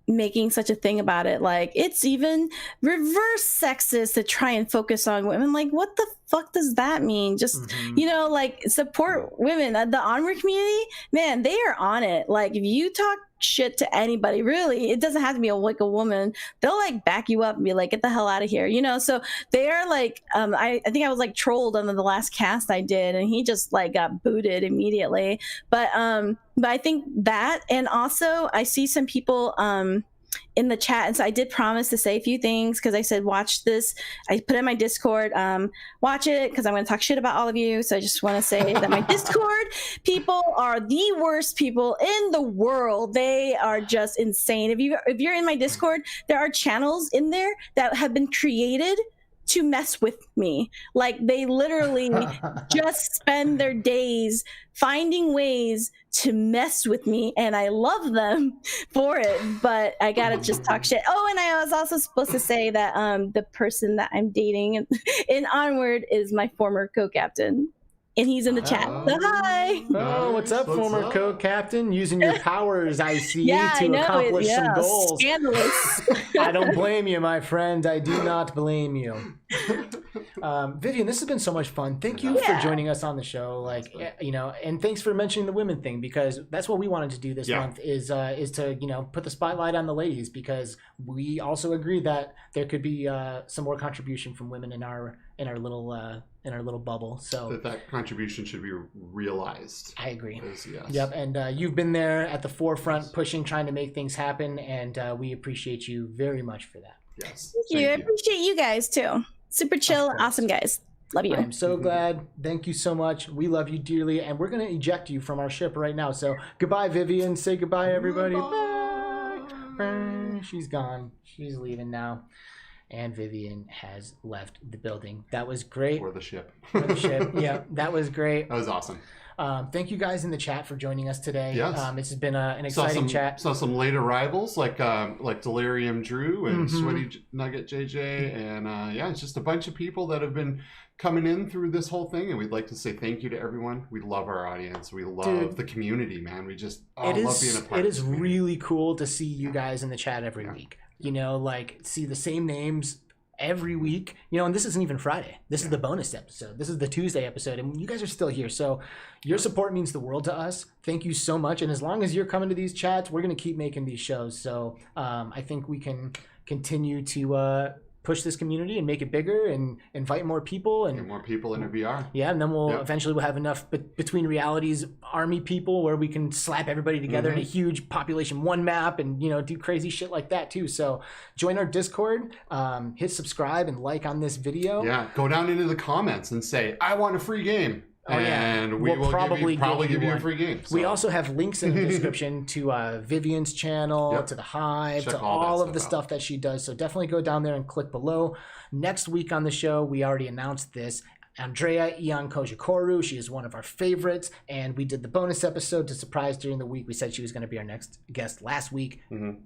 making such a thing about it. Like, it's even reverse sexist to try and focus on women. Like, what the fuck does that mean? Just you know, like, support women. The Onward community, man, they are on it. Like, if you talk shit to anybody, really, it doesn't have to be like a woman, they'll like back you up and be like, get the hell out of here, you know. So they are like I think I was like trolled on the last cast I did, and he just like got booted immediately. But I think that, and also I see some people in the chat, and so I did promise to say a few things because I said watch this. I put in my Discord, watch it because I'm going to talk shit about all of you. So I just want to say that my Discord people are the worst people in the world. They are just insane. If you're in my Discord, there are channels in there that have been created to mess with me. Like they literally just spend their days finding ways to mess with me, and I love them for it, but I gotta just talk shit. Oh, and I was also supposed to say that the person that I'm dating in Onward is my former co-captain. And he's in the chat. So hi. Oh, what's up, former co-captain? Using your powers, I see, to accomplish some goals. Scandalous. I don't blame you, my friend. I do not blame you. Vivian, this has been so much fun. Thank you for joining us on the show. Like, you know, and thanks for mentioning the women thing, because that's what we wanted to do this month is to, you know, put the spotlight on the ladies, because we also agree that there could be some more contribution from women in our little bubble. So that contribution should be realized. I agree. Yes. Yep. And you've been there at the forefront, pushing, trying to make things happen, and we appreciate you very much for that. Yes. Thank you. I appreciate you guys too. Super chill, awesome guys. Love you. I'm so glad. Thank you so much. We love you dearly, and we're going to eject you from our ship right now. So goodbye, Vivian. Say goodbye, everybody. Bye. She's gone. She's leaving now. And Vivian has left the building. That was great. Or the ship. Or the ship. Yeah, that was great. That was awesome. Thank you guys in the chat for joining us today. Yes. This has been an exciting chat. Saw some late arrivals like Delirium Drew and Sweaty Nugget JJ, and it's just a bunch of people that have been coming in through this whole thing, and we'd like to say thank you to everyone. We love our audience. We love the community, man. We just love being a part of it. It is really cool to see you guys in the chat every week. You know, like see the same names every week, you know, and this isn't even Friday. This is the bonus episode. This is the Tuesday episode, and you guys are still here. So your support means the world to us. Thank you so much. And as long as you're coming to these chats, we're going to keep making these shows. So I think we can continue to push this community and make it bigger and invite more people and get more people into VR. Yeah, and then we'll have enough Between Realities army people where we can slap everybody together in a huge population one map and, you know, do crazy shit like that too. So join our Discord, hit subscribe and like on this video. Yeah, go down into the comments and say, I want a free game. And we will probably give you a free game. So. We also have links in the description to Vivian's channel, to the Hive, to all of the stuff that she does. So definitely go down there and click below. Next week on the show, we already announced this, Andrea Ion Kojikoru. She is one of our favorites, and we did the bonus episode to surprise during the week. We said she was going to be our next guest last week.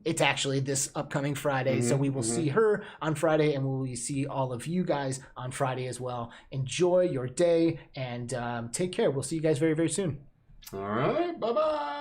It's actually this upcoming Friday, so we will see her on Friday, and we will see all of you guys on Friday as well. Enjoy your day, and take care. We'll see you guys very, very soon. All right. Bye-bye.